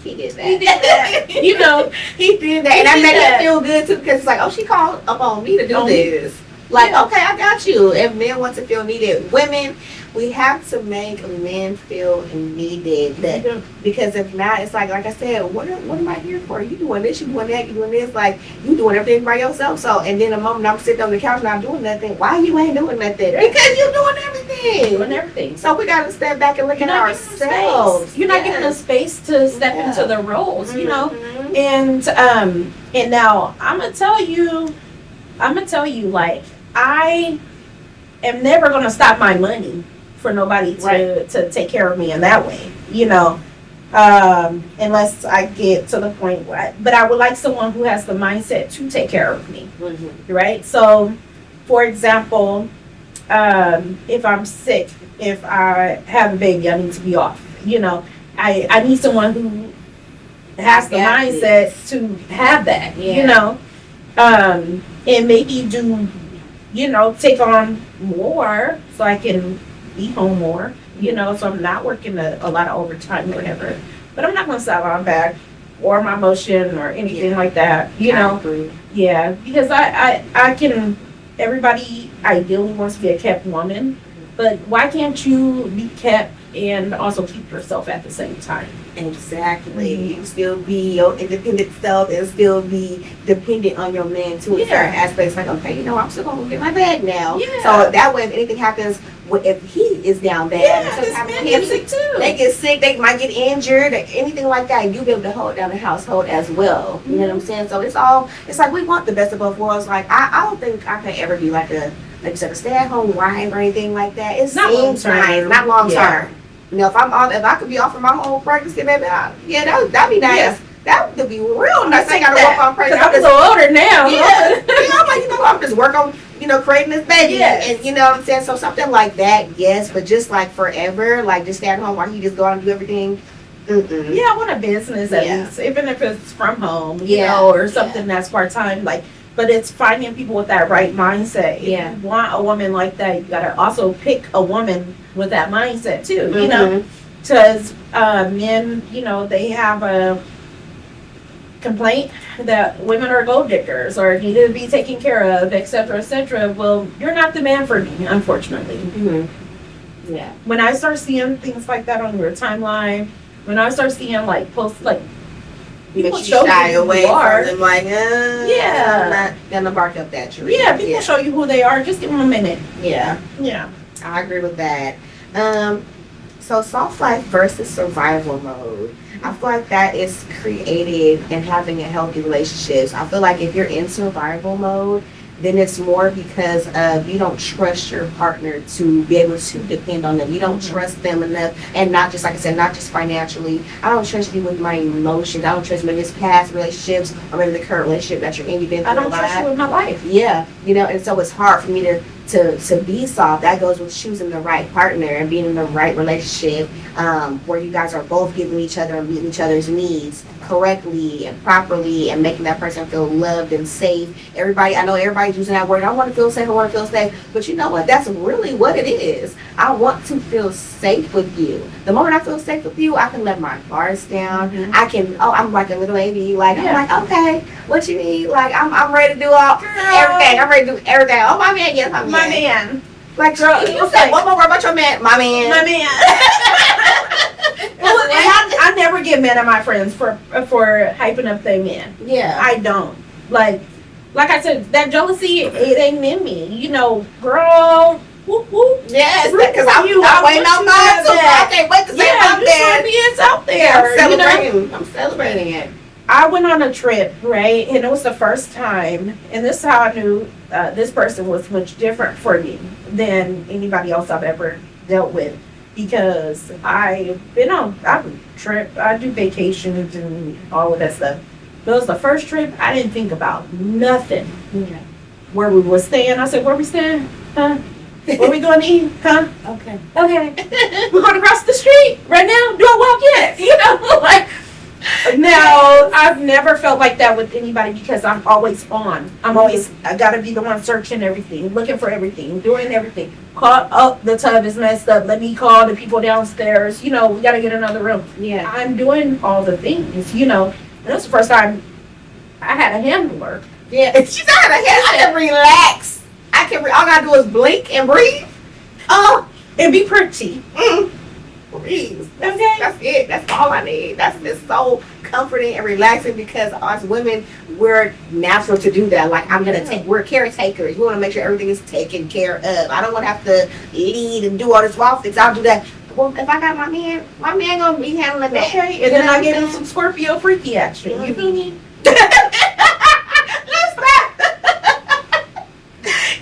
he did that. he did that. He did that, and that made me feel good too because it's like, oh, she called up on me to do this. Like, okay, I got you. If men want to feel needed, women, we have to make men feel needed. Because if not, it's like I said, what am I here for? You doing this, you doing that, you doing this. Like, you doing everything by yourself. So, and then the moment I'm sitting on the couch not doing nothing, why you ain't doing nothing? Because you doing everything. Doing everything. So we got to step back and look at ourselves. You're not getting a space to step into the roles, Mm-hmm. And now I'm gonna tell you, like, I am never gonna stop my money for nobody to take care of me in that way, unless I get to the point but I would like someone who has the mindset to take care of me, right? So, for example, if I'm sick, if I have a baby, I need to be off, I need someone who has the mindset to have that, and maybe do, take on more so I can be home more, so I'm not working a lot of overtime or whatever. But I'm not going to sell my back or my motion or anything like that, Yeah, because I can, everybody ideally wants to be a kept woman, but why can't you be kept and also keep yourself at the same time? Exactly. You still be your independent self and still be dependent on your man too in certain aspects. Like, okay, I'm still gonna get my bag now. Yeah. So that way, if anything happens, if he is down bad, men get sick too. They get sick. They might get injured. Anything like that, you be able to hold down the household as well. You know what I'm saying? So it's like we want the best of both worlds. Like I don't think I could ever be like a stay-at-home wife or anything like that. It seems nice, not long term. If I could be off of my whole pregnancy, maybe that'd be nice. Yeah. That would be real nice. I gotta work on pregnancy. I'm a little older now. Yeah. I'm like, I'm just work on, creating this baby. Yes. And you know what I'm saying? So something like that, yes, but just like forever, like just stay at home while you just go out and do everything. Mm-mm. Yeah, I want a business at least, even if it's from home, or something that's part-time, but it's finding people with that right mindset. Yeah. If you want a woman like that, you gotta also pick a woman with that mindset too, because men, they have a complaint that women are gold diggers or need to be taken care of, etc., etc. Well, you're not the man for me, unfortunately. Mm-hmm. Yeah. When I start seeing things like that on your timeline, when I start seeing posts people But you show shy you who away you are. from them, like, Yeah. I'm not gonna bark up that tree. Yeah, people show you who they are. Just give them a minute. Yeah, Yeah. I agree with that. So soft life versus survival mode. I feel like that is created in having a healthy relationships. I feel like if you're in survival mode, then it's more because of you don't trust your partner to be able to depend on them. You don't trust them enough, and not just like I said, not just financially. I don't trust you with my emotions. I don't trust maybe it's past relationships or maybe the current relationship that you're in. You've been through I don't a trust lot. you in my life. Yeah, and so it's hard for me to be soft. That goes with choosing the right partner and being in the right relationship, where you guys are both giving each other and meeting each other's needs correctly and properly and making that person feel loved and safe. I know everybody's using that word. I want to feel safe. I want to feel safe. But you know what? That's really what it is. I want to feel safe with you. The moment I feel safe with you, I can let my guards down. Mm-hmm. I'm like a little lady. Like, Yeah. I'm like, okay, what you need? Like, I'm ready to do everything. I'm ready to do everything. Oh, my man, yes, my man. Like, Girl, you it's say like- one more word about your man, my man. My man. Well, and I never get mad at my friends for hyping up their man. Yeah. I don't. Like I said, that jealousy, it ain't in me. Girl, whoop whoop. Yes, Root because for I'm you. waiting I on want you to mine have too. that. I can't wait to say Yeah, my you man. should be it's out there. Yeah, I'm you know? celebrating. I'm celebrating it. I went on a trip, right? And it was the first time, and this is how I knew this person was much different for me than anybody else I've ever dealt with. Because I do vacations and all of that stuff. But it was the first trip, I didn't think about nothing. Yeah. Where we were staying, I said, where we staying? Huh? Where we going to eat? Huh? Okay. Okay. We're going to cross the street right now? Do I walk yet? Like, no, I've never felt like that with anybody because I'm always on. I gotta be the one searching everything, looking for everything, doing everything. Call up, the tub is messed up. Let me call the people downstairs. We gotta get another room. Yeah. I'm doing all the things, And it was the first time I had a handler. Yeah. She's not a head. I can relax. All I gotta do is blink and breathe. Oh, And be pretty. breathe. Okay. That's it. That's all I need. That's just so comforting and relaxing because as women, we're natural to do that. Like we're caretakers. We want to make sure everything is taken care of. I don't want to have to lead and do all this wild things. I'll do that. Well, if I got my man gonna be handling that. Okay. And then I gave him some Scorpio freaky action. You feel me?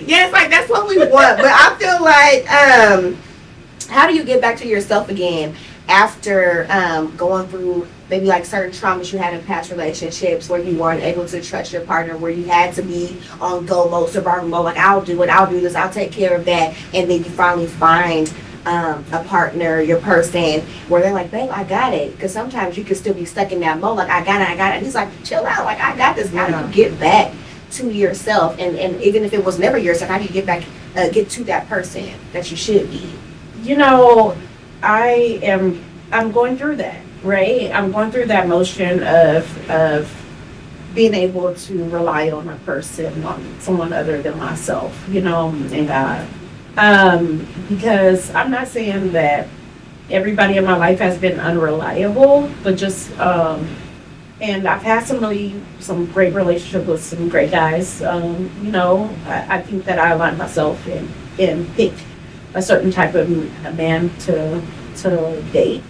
Yes, like that's what we want. But I feel like, how do you get back to yourself again after going through maybe like certain traumas you had in past relationships where you weren't able to trust your partner, where you had to be on go mode, survival mode, like I'll do it, I'll do this, I'll take care of that, and then you finally find a partner, your person, where they're like, babe, I got it. Because sometimes you can still be stuck in that mode, like I got it. And he's like, chill out, like I got this. How do you get back to yourself? And even if it was never yourself, how do you get back, get to that person that you should be? I'm going through that, right? I'm going through that motion of being able to rely on a person, on someone other than myself, and God. Because I'm not saying that everybody in my life has been unreliable, but just, and I've had some great relationships with some great guys. I think that I aligned myself and picked a certain type of a man to date.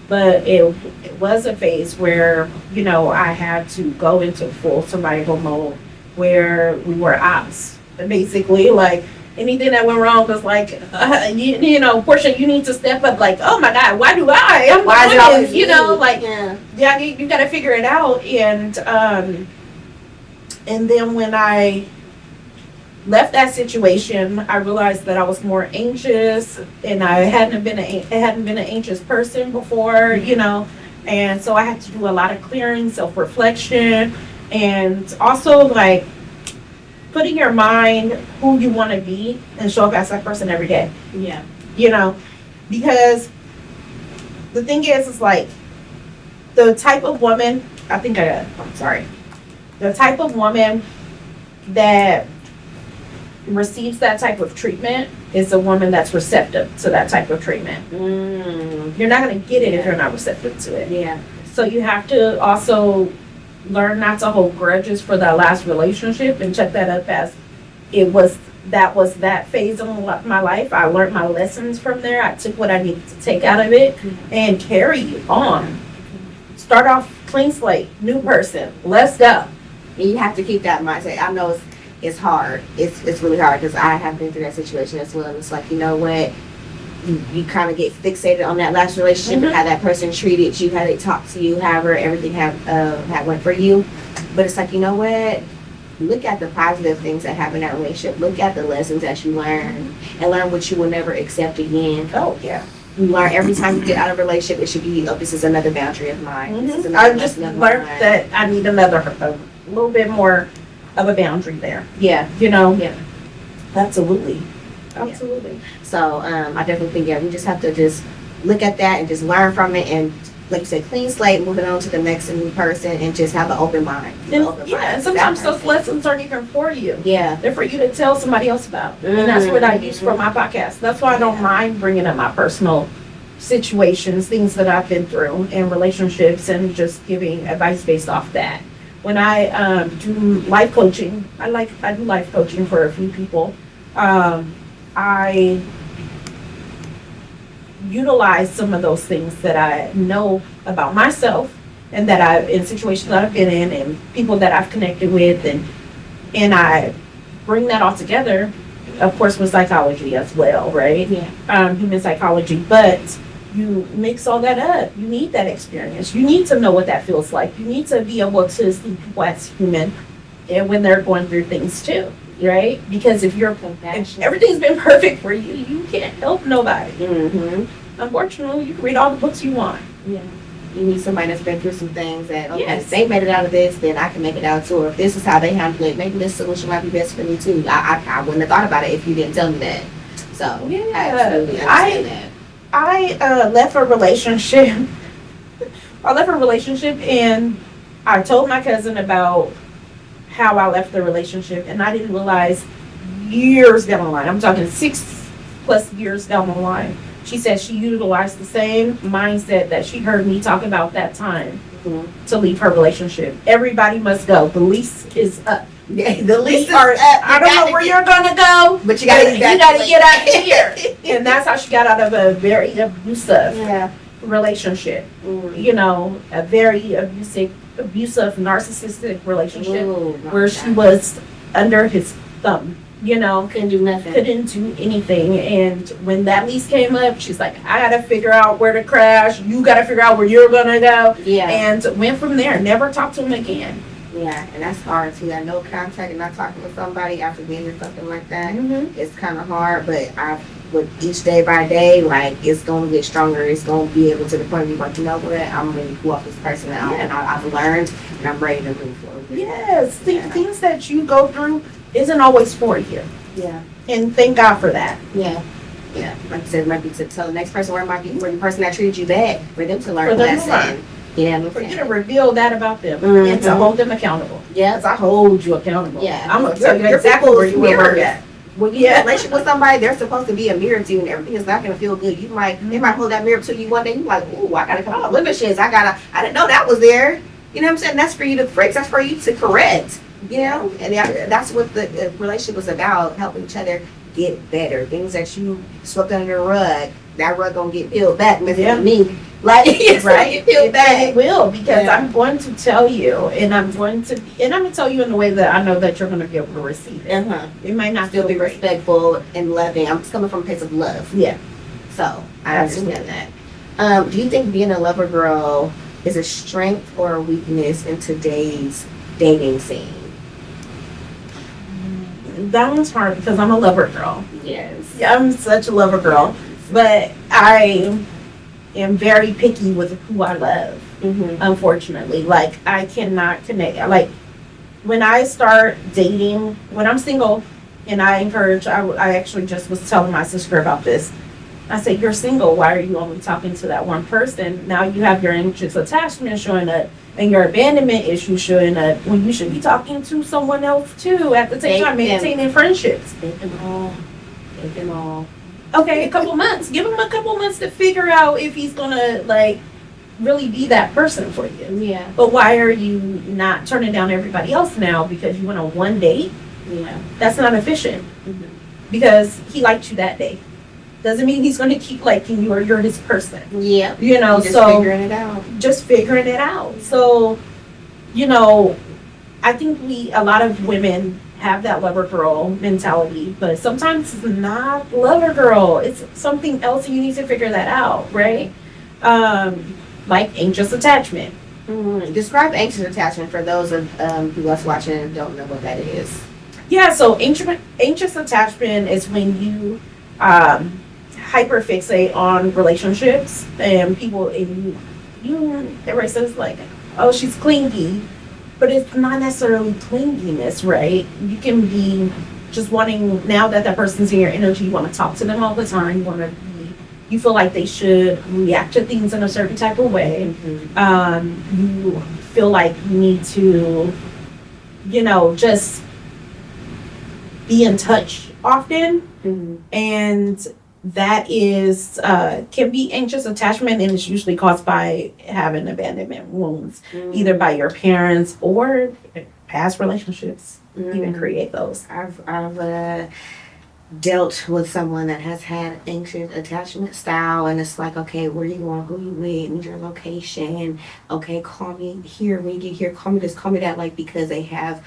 But it was a phase where, I had to go into full survival mode where we were ops. Basically, like, anything that went wrong was like, Porsha, you need to step up. Like, oh my God, why do I? Why is it always me? Yeah, you got to figure it out. And then when I left that situation, I realized that I was more anxious, and I hadn't been an anxious person before, and so I had to do a lot of clearing, self-reflection, and also like putting your mind who you want to be and show up as that person every day. Yeah. Because the thing is like the type of woman, the type of woman that receives that type of treatment is a woman that's receptive to that type of treatment. You're not going to get it if you're not receptive to it. Yeah. So you have to also learned not to hold grudges for that last relationship and check that up as that was that phase of my life. I learned my lessons from there. I took what I needed to take out of it and carry on. Start off clean slate, new person. Let's go. And you have to keep that in mind. I know it's hard. It's really hard because I have been through that situation as well. It's like, you know what? You kind of get fixated on that last relationship and how that person treated you, how they talked to you, however everything had went for you. But it's like, you know what? Look at the positive things that happen in that relationship. Look at the lessons that you learn and learn what you will never accept again. Oh, yeah. You learn every time you get out of a relationship, it should be, oh, this is another boundary of mine. This is another I just lesson of learned mine. that I need a little bit more of a boundary there. Yeah. You know? Yeah. Absolutely. Absolutely. So I definitely think, yeah, we just have to just look at that and just learn from it and, like you said, clean slate, moving on to the next new person and just have an open mind. And sometimes those lessons aren't even for you. Yeah. They're for you to tell somebody else about. And that's what I use for my podcast. That's why I don't mind bringing up my personal situations, things that I've been through in relationships, and just giving advice based off that. When I do life coaching, I do life coaching for a few people. I utilize some of those things that I know about myself and that in situations that I've been in and people that I've connected with, and I bring that all together, of course, with psychology as well, right? Yeah. Human psychology, but you mix all that up. You need that experience. You need to know what that feels like. You need to be able to see people as human and when they're going through things too. Right? Because if everything's been perfect for you, you can't help nobody. Unfortunately, you can read all the books you want. Yeah. You need somebody that's been through some things that, okay, if they made it out of this, then I can make it out too. Or if this is how they handle it, maybe this solution might be best for me too. I wouldn't have thought about it if you didn't tell me that. So, yeah. I absolutely understand that. I left a relationship. And I told my cousin about how I left the relationship, and I didn't realize years down the line, I'm talking 6+ years down the line, she said she utilized the same mindset that she heard me talk about that time to leave her relationship. Everybody must go. The lease is up. Yeah, the lease is up. I don't know where you're gonna go, but you gotta get out of here. And that's how she got out of a very abusive relationship. You know, a very abusive, narcissistic relationship where she was under his thumb. You know, couldn't do nothing. Couldn't do anything. And when that lease came up, she's like, I gotta figure out where to crash. You gotta figure out where you're gonna go. Yeah. And went from there. Never talked to him again. Yeah, and that's hard too. That no contact and not talking with somebody after being in something like that. It's kind of hard, but with each day by day, like, it's going to get stronger. It's going to be able to the point where you're like, you know what, I'm ready to pull off this person out, and I've learned, and I'm ready to move forward. Yes, things that you go through isn't always for you. Yeah. And thank God for that. Yeah. Yeah. Like I said, it might be to tell the next person, or it might be for the person that treated you bad, for them to learn a lesson. Yeah, for you to reveal that about them and to hold them accountable. Yeah, because I hold you accountable. Yeah, I'm gonna tell you exactly where you were at. When you have a relationship with somebody, they're supposed to be a mirror to you, and everything is not gonna feel good. They might hold that mirror to you one day. You're like, ooh, I gotta come out blemishes. I didn't know that was there. You know what I'm saying? That's for you to fix. That's for you to correct. You know, and that's what the relationship was about: helping each other get better. Things that you swept under the rug, that rug gonna get peeled back, Mr. Me. Like, right? It will, because I'm going to tell you, and I'm going to tell you in a way that I know that you're going to be able to receive it. It might not still be respectful and loving. I'm just coming from a place of love. Yeah. So I understand that. Do you think being a lover girl is a strength or a weakness in today's dating scene? That one's hard because I'm a lover girl. Yes. Yeah, I'm such a lover girl, but I am very picky with who I love. Unfortunately, like, I cannot connect. Like, when I start dating, when I'm single, and I actually just was telling my sister about this. I said, you're single. Why are you only talking to that one person? Now you have your anxious attachment showing up and your abandonment issue showing up when you should be talking to someone else too at the same time, maintaining friendships. Take them all. Okay, a couple months. Give him a couple months to figure out if he's gonna, like, really be that person for you. Yeah. But why are you not turning down everybody else now because you went on one date? Yeah. That's not efficient. Mhm. Because he liked you that day. Doesn't mean he's going to keep liking you or you're his person. Yeah. You know, Just so figuring it out. just figuring it out. So, you know, I think a lot of women have that lover girl mentality, but sometimes it's not lover girl. It's something else, and you need to figure that out, right? Like anxious attachment. Describe anxious attachment for those of who us watching and don't know what that is. Yeah, so anxious attachment is when you hyperfixate on relationships and people, and everybody says like, oh, she's clingy, but it's not necessarily clinginess, right? You can be just wanting, now that that person's in your energy, you want to talk to them all the time, you feel like they should react to things in a certain type of way. You feel like you need to, just be in touch often. And that is can be anxious attachment, and it's usually caused by having abandonment wounds, either by your parents or past relationships. Even create those. I've dealt with someone that has had anxious attachment style, and it's like, okay, where you going, who you with, need your location, okay, call me here when you get here, call me this, call me that, like, because they have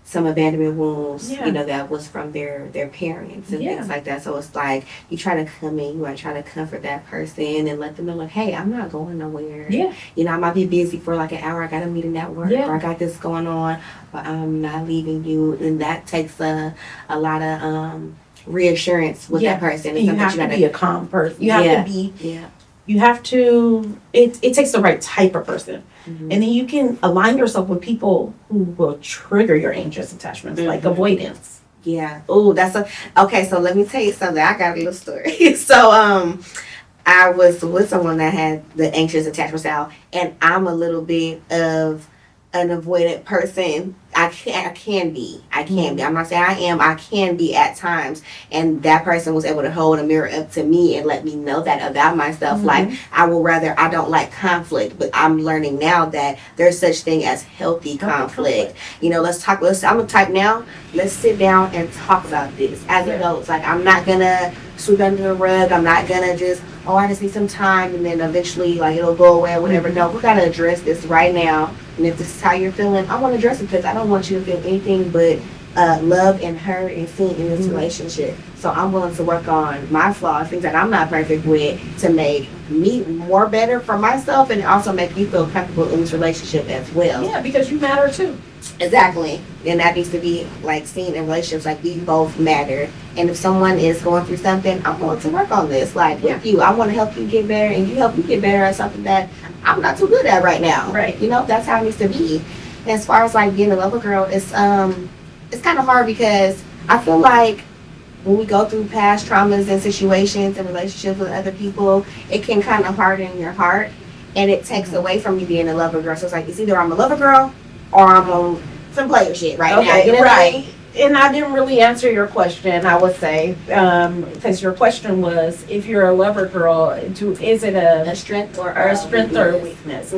some abandonment wounds, that was from their parents and things like that. So it's like you try to come in, you want to try to comfort that person and let them know, like, hey, I'm not going nowhere. I might be busy for like an hour, I got a meeting at work, or I got this going on, but I'm not leaving you. And that takes a lot of reassurance with that person. And you have to be a calm person. You have to be. You have to. It takes the right type of person, and then you can align yourself with people who will trigger your anxious attachments, like avoidance. Yeah. Oh, okay. So let me tell you something. I got a little story. So I was with someone that had the anxious attachment style, and I'm a little bit of an avoidant person. I can be. I'm not saying I am. I can be at times. And that person was able to hold a mirror up to me and let me know that about myself. Like, I don't like conflict, but I'm learning now that there's such thing as healthy conflict. I'm a type now, let's sit down and talk about this as adults. Like, I'm not gonna sweep under the rug. I'm not gonna just, I just need some time and then eventually like it'll go away or whatever. No, we gotta address this right now. And if this is how you're feeling, I want to address it, because I don't want you to feel anything but love and hurt and seen in this relationship. So I'm willing to work on my flaws, things that I'm not perfect with, to make me more better for myself and also make you feel comfortable in this relationship as well. Yeah, because you matter too. Exactly. And that needs to be like seen in relationships, like we both matter. And if someone is going through something, I'm willing to work on this. Like with you, I want to help you get better, and you help me get better at something that I'm not too good at right now. Right. That's how it needs to be. And as far as like being a lover girl, it's kind of hard, because I feel like when we go through past traumas and situations and relationships with other people, it can kind of harden your heart, and it takes away from you being a lover girl. So it's like, it's either I'm a lover girl or I'm on some player shit right now. You know right. What I mean? And I didn't really answer your question, I would say, because your question was, if you're a lover girl, is it a strength or a weakness?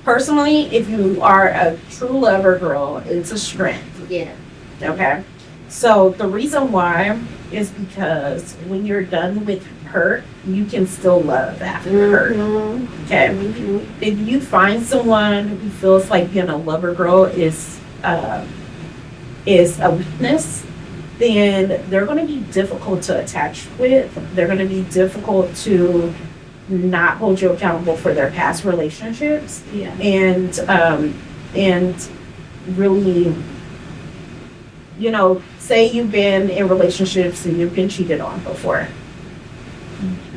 Personally, if you are a true lover girl, it's a strength. Yeah. Okay. So the reason why is because when you're done with hurt, you can still love after hurt. Okay. If you find someone who feels like being a lover girl is a weakness, then they're going to be difficult to attach with. They're going to be difficult to not hold you accountable for their past relationships. And really, say you've been in relationships and you've been cheated on before.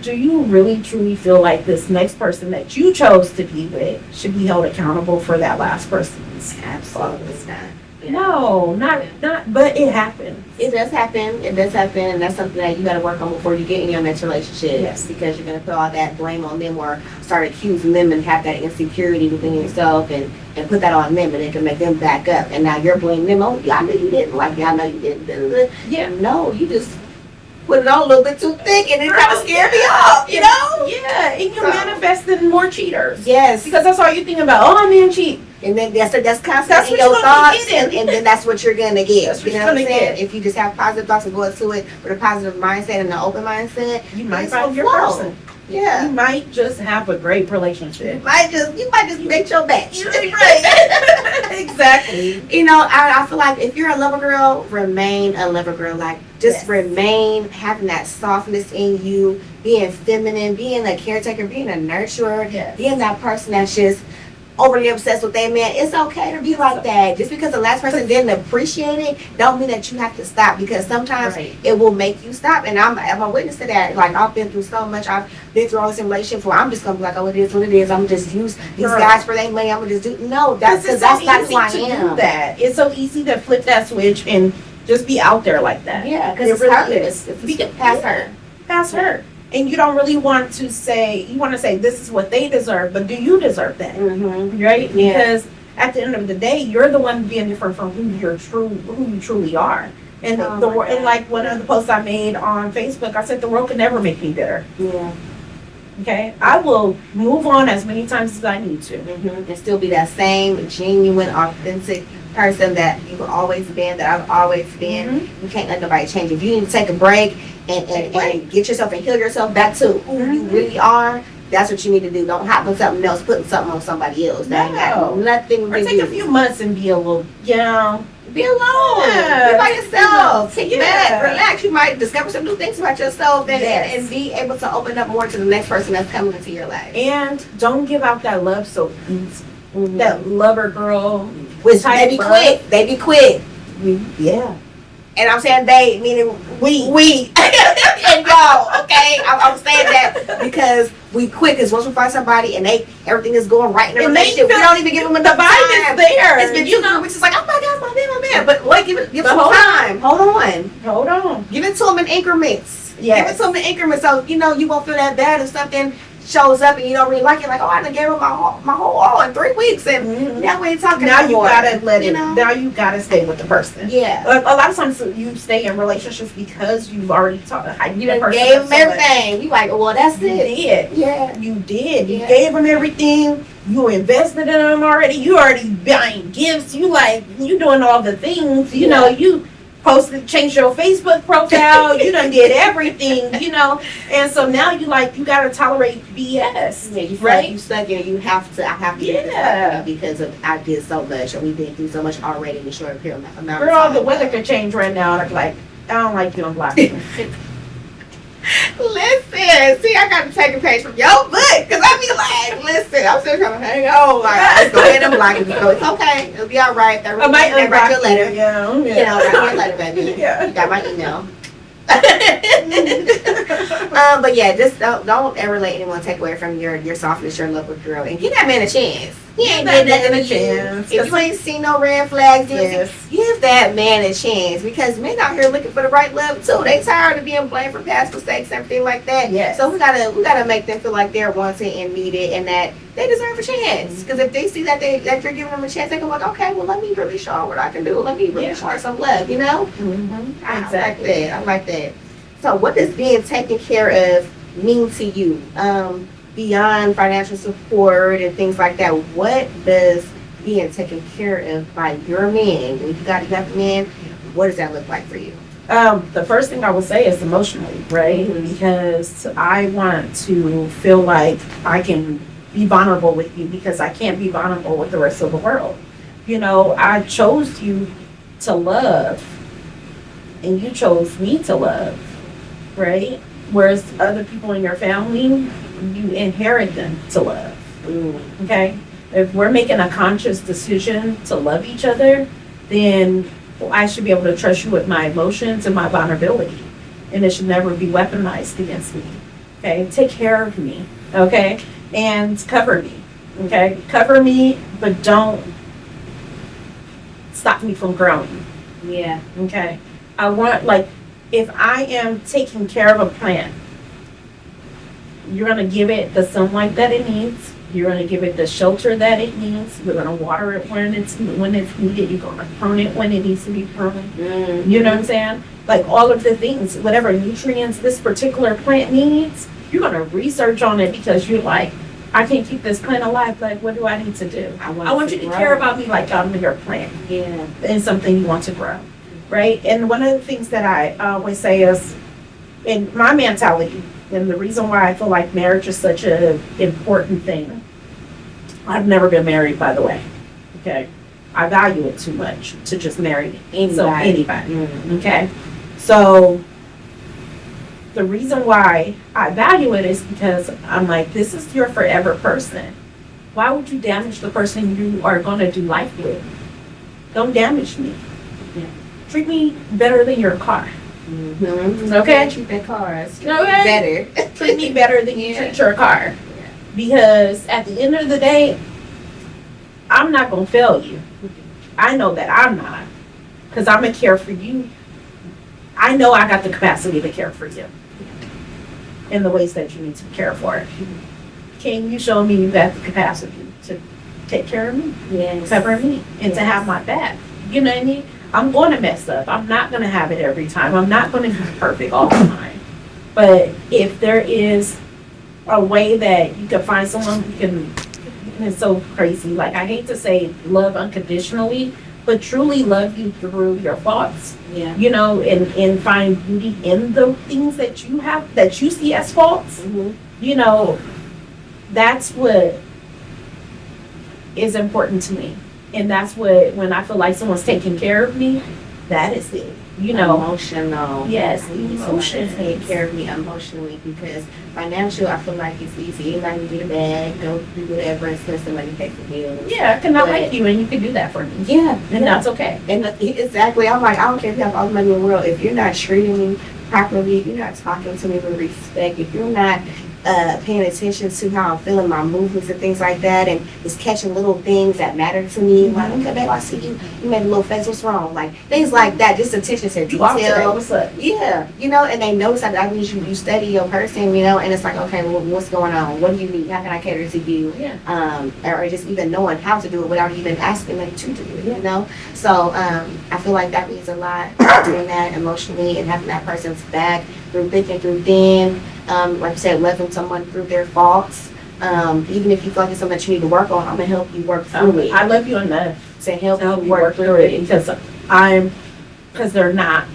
Do you really truly feel like this next person that you chose to be with should be held accountable for that last person's? Absolutely not. No, not. But it happens. It does happen, and that's something that you got to work on before you get in your next relationship. Yes. Because you're going to put all that blame on them, or start accusing them and have that insecurity within yourself, and put that on them, and it can make them back up. And now you're blaming them. Oh, yeah, I know you didn't. Like, yeah, I know you didn't. Yeah. No, you just put it on a little bit too thick, and it kind of scared me off, you know? Yeah, and you're manifesting more cheaters. Yes. Because that's all you're thinking about. Oh, I'm being cheat. And then that's constant in your thoughts, and then that's what you're gonna get. You know what I'm saying? If you just have positive thoughts and go into it with a positive mindset and an open mindset, you might find your person. Yeah. You might just have a great relationship. You might just make your match. Right. Exactly. You know, I feel like if you're a lover girl, remain a lover girl. Like, just remain having that softness in you, being feminine, being a caretaker, being a nurturer, being that person that's just overly obsessed with that man. It's okay to be like that. Just because the last person didn't appreciate it, don't mean that you have to stop, because sometimes it will make you stop. And I'm a witness to that. Like, I've been through so much. I've been through all this in relationship where I'm just gonna be like, oh, it is what it is. I'm gonna just use these guys for their money. I'm gonna just do that's not who I am. That it's so easy to flip that switch and just be out there like that. Yeah, because it's hurtless. It's past her. Past her. And you don't really want to say, you want to say this is what they deserve, but do you deserve that? Mm-hmm. Right? Because at the end of the day, you're the one being different from who you truly are. And and like one of the posts I made on Facebook, I said the world could never make me bitter. Yeah. Okay? I will move on as many times as I need to. Mm-hmm. And still be that same genuine, authentic person that you've always been, that I've always been. Mm-hmm. You can't let nobody change. If you need to take a break and get yourself and heal yourself back to who you really are, that's what you need to do. Don't hop on something else, putting something on somebody else. That ain't got nothing to do. Or take a few months and be a little, be alone. Be by yourself. Take it back, relax. You might discover some new things about yourself and be able to open up more to the next person that's coming into your life. And don't give out that love so easy. Mm-hmm. That lover girl. Which they be quick. They be quick. Yeah. And I'm saying they, meaning we. And y'all, okay? I'm saying that because we quick, because once we find somebody and everything is going right in the relationship, we don't even give them enough time. The vibe is there. It's been 2 weeks. It's like, oh my God, my man. But wait, give some time. Hold on. Give it to them in increments. Give it to them in increments, so you won't feel that bad if something shows up and you don't really like it. Like, oh, I done gave him my whole all in 3 weeks, and now we ain't talking now anymore. You gotta let it. Now you gotta stay with the person. Yeah. A lot of times you stay in relationships because you've already talked. You gave him everything. You like, well, that's it. Yeah. You did. You gave him everything. You invested in him already. You already buying gifts. You doing all the things. You know, you changed your Facebook profile. You done did everything, and so now you gotta tolerate BS. Yeah, you feel like you stuck in. I have to do this because I did so much, and we've been through so much already in a short period of amount of time. Girl, the weather could change right now, and I don't like you on Black. Listen, see, I got to take a page from your book, because I be like, listen, I'm still trying to hang on. Like, let's go ahead and block it. So it's okay. It'll be all right. I might write your letter. Yeah. Write your letter, baby. Yeah. You got my email. But yeah, just don't ever let anyone take away from your softness, your love with girl, and give that man a chance. He ain't getting nothing a chance. If you ain't seen no red flags, give that man a chance, because men out here looking for the right love too. They tired of being blamed for past mistakes, everything like that. Yes. So we gotta make them feel like they're wanted and needed, and that they deserve a chance. Because if they see that you're giving them a chance, they go like, okay, well, let me really show her what I can do. Let me really show her some love. Mm-hmm. Exactly. I like that. So what does being taken care of mean to you? Beyond financial support and things like that, what does being taken care of by your man, when you got a man, what does that look like for you? The first thing I would say is emotionally, right? Mm-hmm. Because I want to feel like I can be vulnerable with you, because I can't be vulnerable with the rest of the world. I chose you to love, and you chose me to love, right? Whereas other people in your family, you inherit them to love. Okay? If we're making a conscious decision to love each other, then I should be able to trust you with my emotions and my vulnerability. And it should never be weaponized against me. Okay? Take care of me. Okay? And cover me. Okay? Cover me, but don't stop me from growing. Yeah. Okay? I want, if I am taking care of a plant, you're going to give it the sunlight that it needs. You're going to give it the shelter that it needs. You're going to water it when it's needed. You're going to prune it when it needs to be pruned. Mm-hmm. You know what I'm saying? like all of the things, whatever nutrients this particular plant needs, you're going to research on it because you're like, I can't keep this plant alive. Like, what do I need to do? I want you to care about me like I'm your plant. Yeah. And something you want to grow. Right? And one of the things that I always say is, in my mentality, and the reason why I feel like marriage is such an important thing. I've never been married, by the way. Okay? I value it too much to just marry anybody. Okay? So, the reason why I value it is because I'm like, this is your forever person. Why would you damage the person you are going to do life with? Don't damage me. Yeah. Treat me better than your car. Mm-hmm. Okay? Treat their cars Okay? better. Treat me better than you treat your car. Yeah. Because at the end of the day, I'm not going to fail you. I know that I'm not. Because I'm going to care for you. I know I got the capacity to care for you in the ways that you need to care for it. Can you show me you got the capacity to take care of me? Yes. Cover me? And to have my back? You know what I mean? I'm going to mess up. I'm not going to have it every time. I'm not going to be perfect all the time. But if there is a way that you can find someone who can, and it's so crazy. Like, I hate to say love unconditionally, but truly love you through your faults. Yeah. You know, and find beauty in the things that you have, that you see as faults. Mm-hmm. You know, that's what is important to me. And that's what, when I feel like someone's taking care of me, that is it. You know, emotional. Yes, Emotion. emotion. Take care of me emotionally, because financial, I feel like it's easy. Anybody need a bag, go do whatever and spend some money, pay for bills. Yeah, I cannot But- like you, and you can do that for me. Yeah. And that's okay. And exactly, I'm like, I don't care if you have all the money in the world. If you're not treating me properly, if you're not talking to me with respect, if you're not paying attention to how I'm feeling, my movements and things like that, and just catching little things that matter to me. Like, okay, babe, I see you. You made a little face. What's wrong? Like, things like that. Just attention to You walk today, detail. what's up? Yeah, you know, and they notice that I mean, you study your person, you know, and it's like, okay, well, what's going on? What do you need? How can I cater to you? Yeah. Or just even knowing how to do it without even asking them to do it, you know? So I feel like that means a lot, doing that emotionally and having that person's back through thick and through thin. Like you said, loving someone through their faults. Even if you feel like it's something that you need to work on, I'm gonna help you work through it. I love you enough To help to help you you work through it because they're not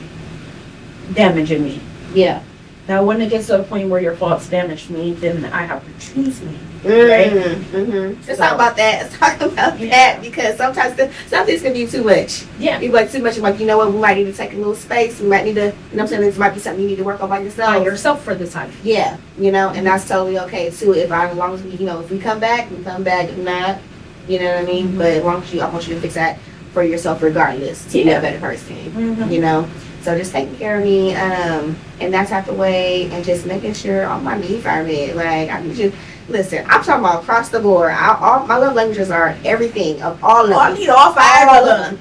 damaging me. Yeah. Now, when it gets to a point where your faults damage me, then I have to choose me. Mm-hmm. Let's talk about that. Let's talk about that, because sometimes some things can be too much. Yeah. Be like too much. Like, you know what, we might need to take a little space. We might need to, you know what I'm saying, this might be something you need to work on by yourself. By yourself for the time. Yeah, you know, and that's totally okay too. As long as we, you know, if we come back, we come back. If not, you know what I mean. Mm-hmm. But as long as I want you to fix that for yourself, regardless, to be a better person. Mm-hmm. You know, so just taking care of me, and that's out the way, and just making sure all my needs are met. Like, I need you. Listen, I'm talking about across the board. All my love languages are everything of all of them. I need all 5 of them.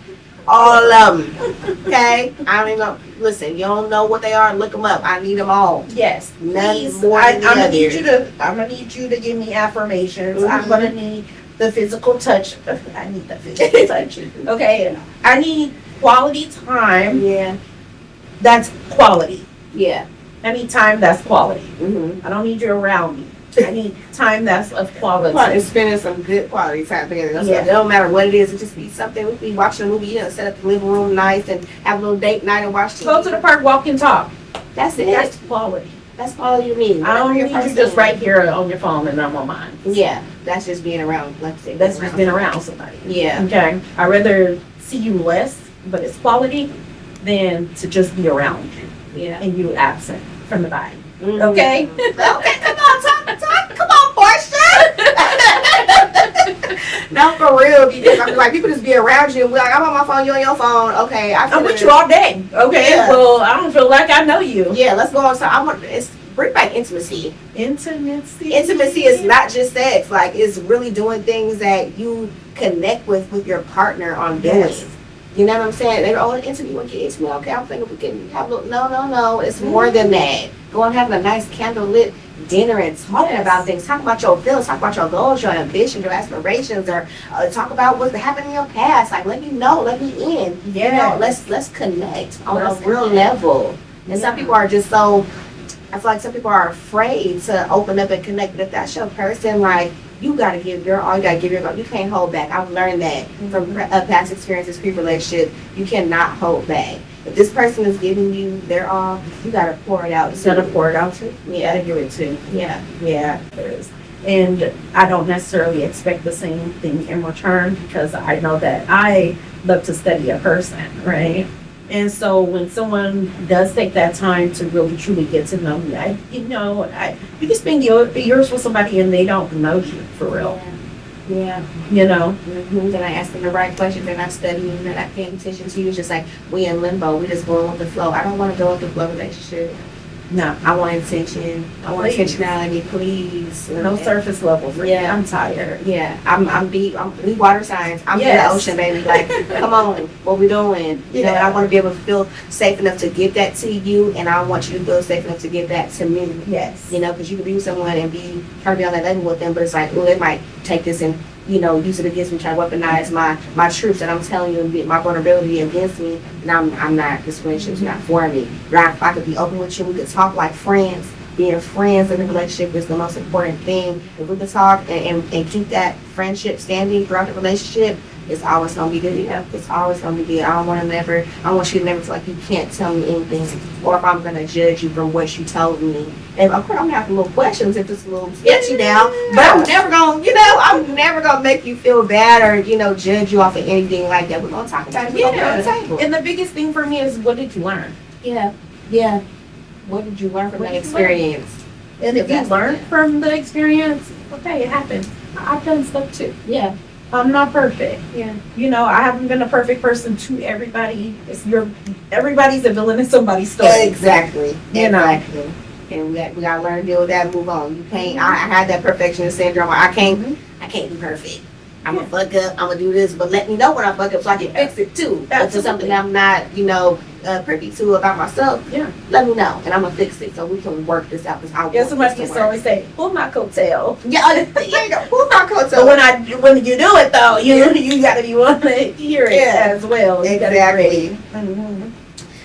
All of them. Okay? I don't even know. Listen, you don't know what they are, look them up. I need them all. Yes, None please. more I'm than the gonna other. need you to give me affirmations. I'm Mhm. gonna need the physical touch. I need the physical touch. Okay, I need quality time. Yeah. That's quality. Yeah. I need time that's quality. Mm-hmm. I don't need you around me. I need time that's of quality. And spending some good quality time together. So Yeah. it don't matter what it is. It just be something. We be watching a movie, you know, set up the living room nice and have a little date night and watch TV. Go to the park, walk and talk. That's it. That's quality. That's all you need. I don't Whatever need your you person just is. right here on your phone and I'm on mine. Yeah. That's just being around. Like I said, That's just being around somebody. Yeah. Okay. I'd rather see you less, but it's quality, than to just be around you Yeah. and you absent from the body. Mhm. Okay? Okay, come on, talk. Come on, Porsha. No, for real, because I'm like, people just be around you and be like, I'm on my phone, you on your phone. Okay, I'm with you all day. Okay. Yeah. Well, I don't feel like I know you. Yeah, let's go on. So I want it's bring back intimacy. Intimacy. Intimacy is not just sex. Like, it's really doing things that you connect with your partner on doing. Yes. You know what I'm saying? They're all intimate with kids. Well, okay, I'm thinking we can have a little. No. It's more than that. Go and have a nice candle lit dinner and talking Yes. about things. Talk about your feelings. Talk about your goals, your ambitions, your aspirations, or talk about what's happened in your past. Like, let me know, let me in. Yeah. You know, let's connect on Let's a real connect. level. And some Yeah. people are just so. I feel like some people are afraid to open up and connect. But if that's your person, like, you gotta give your all. You gotta give your all. You can't hold back. I've learned that from past experiences, pre-relationship. You cannot hold back. If this person is giving you their all, you gotta pour it out. Instead of pour it out to, you Yeah. gotta give it to. Yeah. Yeah. And I don't necessarily expect the same thing in return because I know that I love to study a person, right? And so when someone does take that time to really truly get to know me, you can spend years with somebody and they don't know you for real, Yeah. you know? Then I ask them the right questions. They're not studying. They're not paying attention to you. It's just like we in limbo. We just going with the flow. I don't want to go with the flow relationship. No, I want intention. I want Please. intentionality, please. no surface level for me. Yeah. I'm tired. Yeah, I'm deep. We water signs. I'm in Yes. the ocean, baby. Like, come on, what we doing? You know, and I want to be able to feel safe enough to give that to you, and I want you to feel safe enough to give that to me. Yes. You know, because you can be with someone and be trying to be on that level with them, but it's like, oh, they might take this and use it against me, try to weaponize my truths that I'm telling you and my vulnerability against me, and I'm not. This relationship's not for me. Right? If I could be open with you, we could talk like friends. Being friends in a relationship is the most important thing. If we could talk and keep that friendship standing throughout the relationship, it's always gonna be good. Yeah, it's always gonna be good. I don't want you to never feel like you can't tell me anything, or if I'm gonna judge you from what you told me. And of course, I'm gonna have little questions if it's a little sketchy now. But I'm never gonna make you feel bad or judge you off of anything like that. We're gonna talk about it. We're gonna put it on the table. And the biggest thing for me is, what did you learn? Yeah. What did you learn from What that did you learn? experience? And if you That's learn it. from the experience, okay, it happened. I've done stuff too. Yeah. I'm not perfect. Yeah. I haven't been a perfect person to everybody. Everybody's a villain in somebody's story. Exactly. You know. Exactly. And we gotta learn to deal with that and move on. You can't. I had that perfectionist syndrome. Where I can't be perfect. I'm gonna fuck up. I'm gonna do this, but let me know when I fuck up so I can fix it too. If it's something that I'm not, privy to about myself, Yeah. let me know, and I'm gonna fix it so we can work this out. Because I Yeah, want somebody this used to to work. always say, pull my coattail. Yeah, there you go. Pull my coat. But when you do it though, you gotta be willing to hear it as well. You gotta be Exactly. ready. Mhm.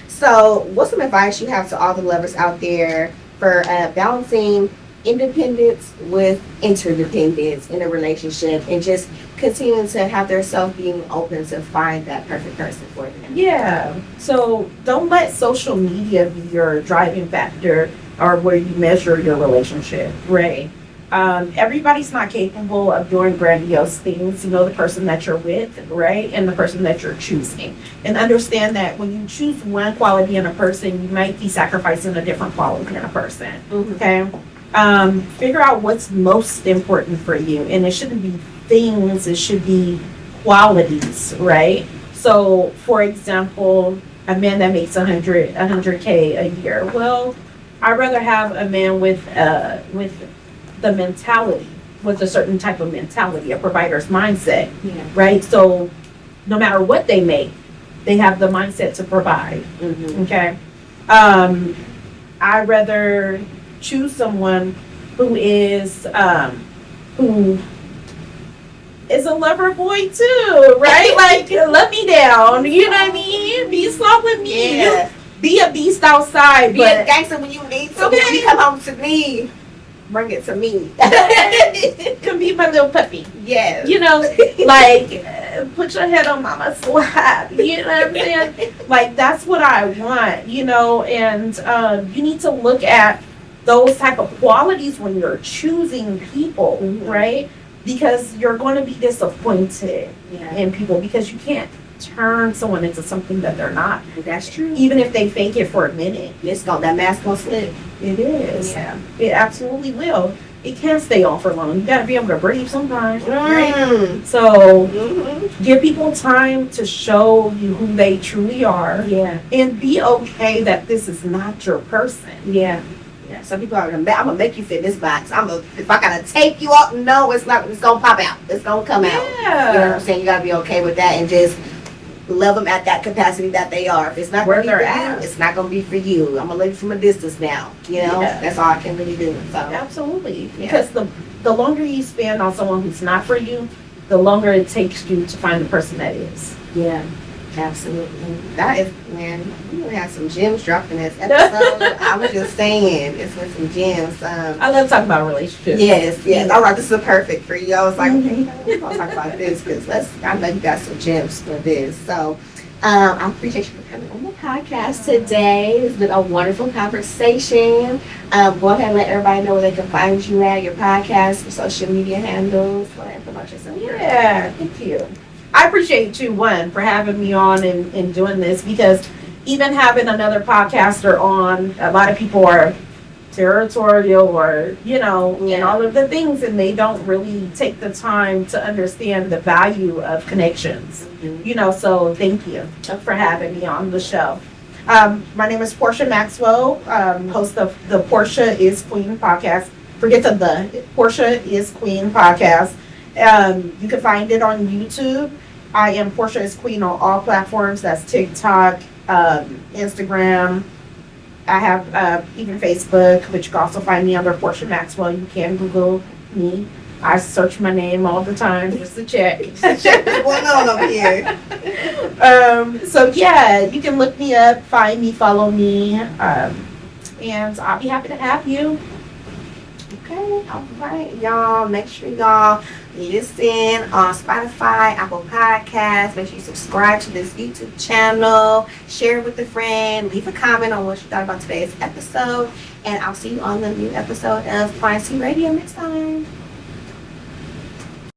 So, what's some advice you have to all the lovers out there for balancing independence with interdependence in a relationship and just continuing to have their self being open to find that perfect person for them? Yeah. So don't let social media be your driving factor or where you measure your relationship, right? Everybody's not capable of doing grandiose things. The person that you're with, right? And the person that you're choosing. And understand that when you choose one quality in a person, you might be sacrificing a different quality in a person. Okay? Figure out what's most important for you. And it shouldn't be things, it should be qualities, right? So, for example, a man that makes 100K a year. Well, I'd rather have a man with the mentality, with a certain type of mentality, a provider's mindset, Yeah. right? So, no matter what they make, they have the mindset to provide. Mm-hmm. Okay. I'd rather choose someone who is a lover boy too, right? Like, let me down. You know what I mean? Be soft with me. Yeah. Be a beast outside, Be a but gangster when you need someone. When you come home to me, bring it to me. can be my little puppy. Yes. Put your head on mama's lap. You know what I'm saying? Like, that's what I want, and you need to look at those type of qualities when you're choosing people, right? Because you're going to be disappointed in people because you can't turn someone into something that they're not. That's true. Even if they fake it for a minute. That mask gonna slip. It is. Yeah. It absolutely will. It can't stay on for long. You got to be able to breathe sometimes, right? So give people time to show you who they truly are. Yeah. And be okay that this is not your person. Yeah. Yeah. Some people are I'm gonna make you fit this box. If I gotta take you out, no, it's not. It's gonna pop out. It's gonna come out. Yeah. You know what I'm saying? You gotta be okay with that and just love them at that capacity that they are. If it's not Where gonna be they're for at. you, it's not gonna be for you. I'm gonna love you from a distance now. You know, Yeah. that's all I can really do. So Absolutely. Yeah. Because the longer you spend on someone who's not for you, the longer it takes you to find the person that is. yeah, absolutely. That is, man, we gonna have some gems dropped in this episode. I was just saying, it's been some gems. I love talking about relationships. Yes, yes. I was like, this is perfect for you. I was like, Mhm. okay, we're gonna talk about this because I know you got some gems for this. So I appreciate you for coming on the podcast today. It's been a wonderful conversation. Go ahead and let everybody know where they can find you at, your podcast, your social media handles, go ahead and promote yourself. Yeah, thank you. I appreciate you, one, for having me on and doing this, because even having another podcaster on, a lot of people are territorial or, and all of the things, and they don't really take the time to understand the value of connections. So thank you for having me on the show. My name is Porsha Maxwell, host of the Porsha is Queen podcast. Forget the Porsha is Queen podcast. You can find it on YouTube. I am Porsha is Queen on all platforms. That's TikTok, Instagram. I have even Facebook, which you can also find me under Porsha Maxwell. You can Google me. I search my name all the time just to check. Check what's going on over here. So yeah, you can look me up, find me, follow me, and I'll be happy to have you. Okay, all right, y'all. Make sure y'all listen on Spotify, Apple Podcasts. Make sure you subscribe to this YouTube channel. Share it with a friend. Leave a comment on what you thought about today's episode. And I'll see you on the new episode of Porsha Radio next time.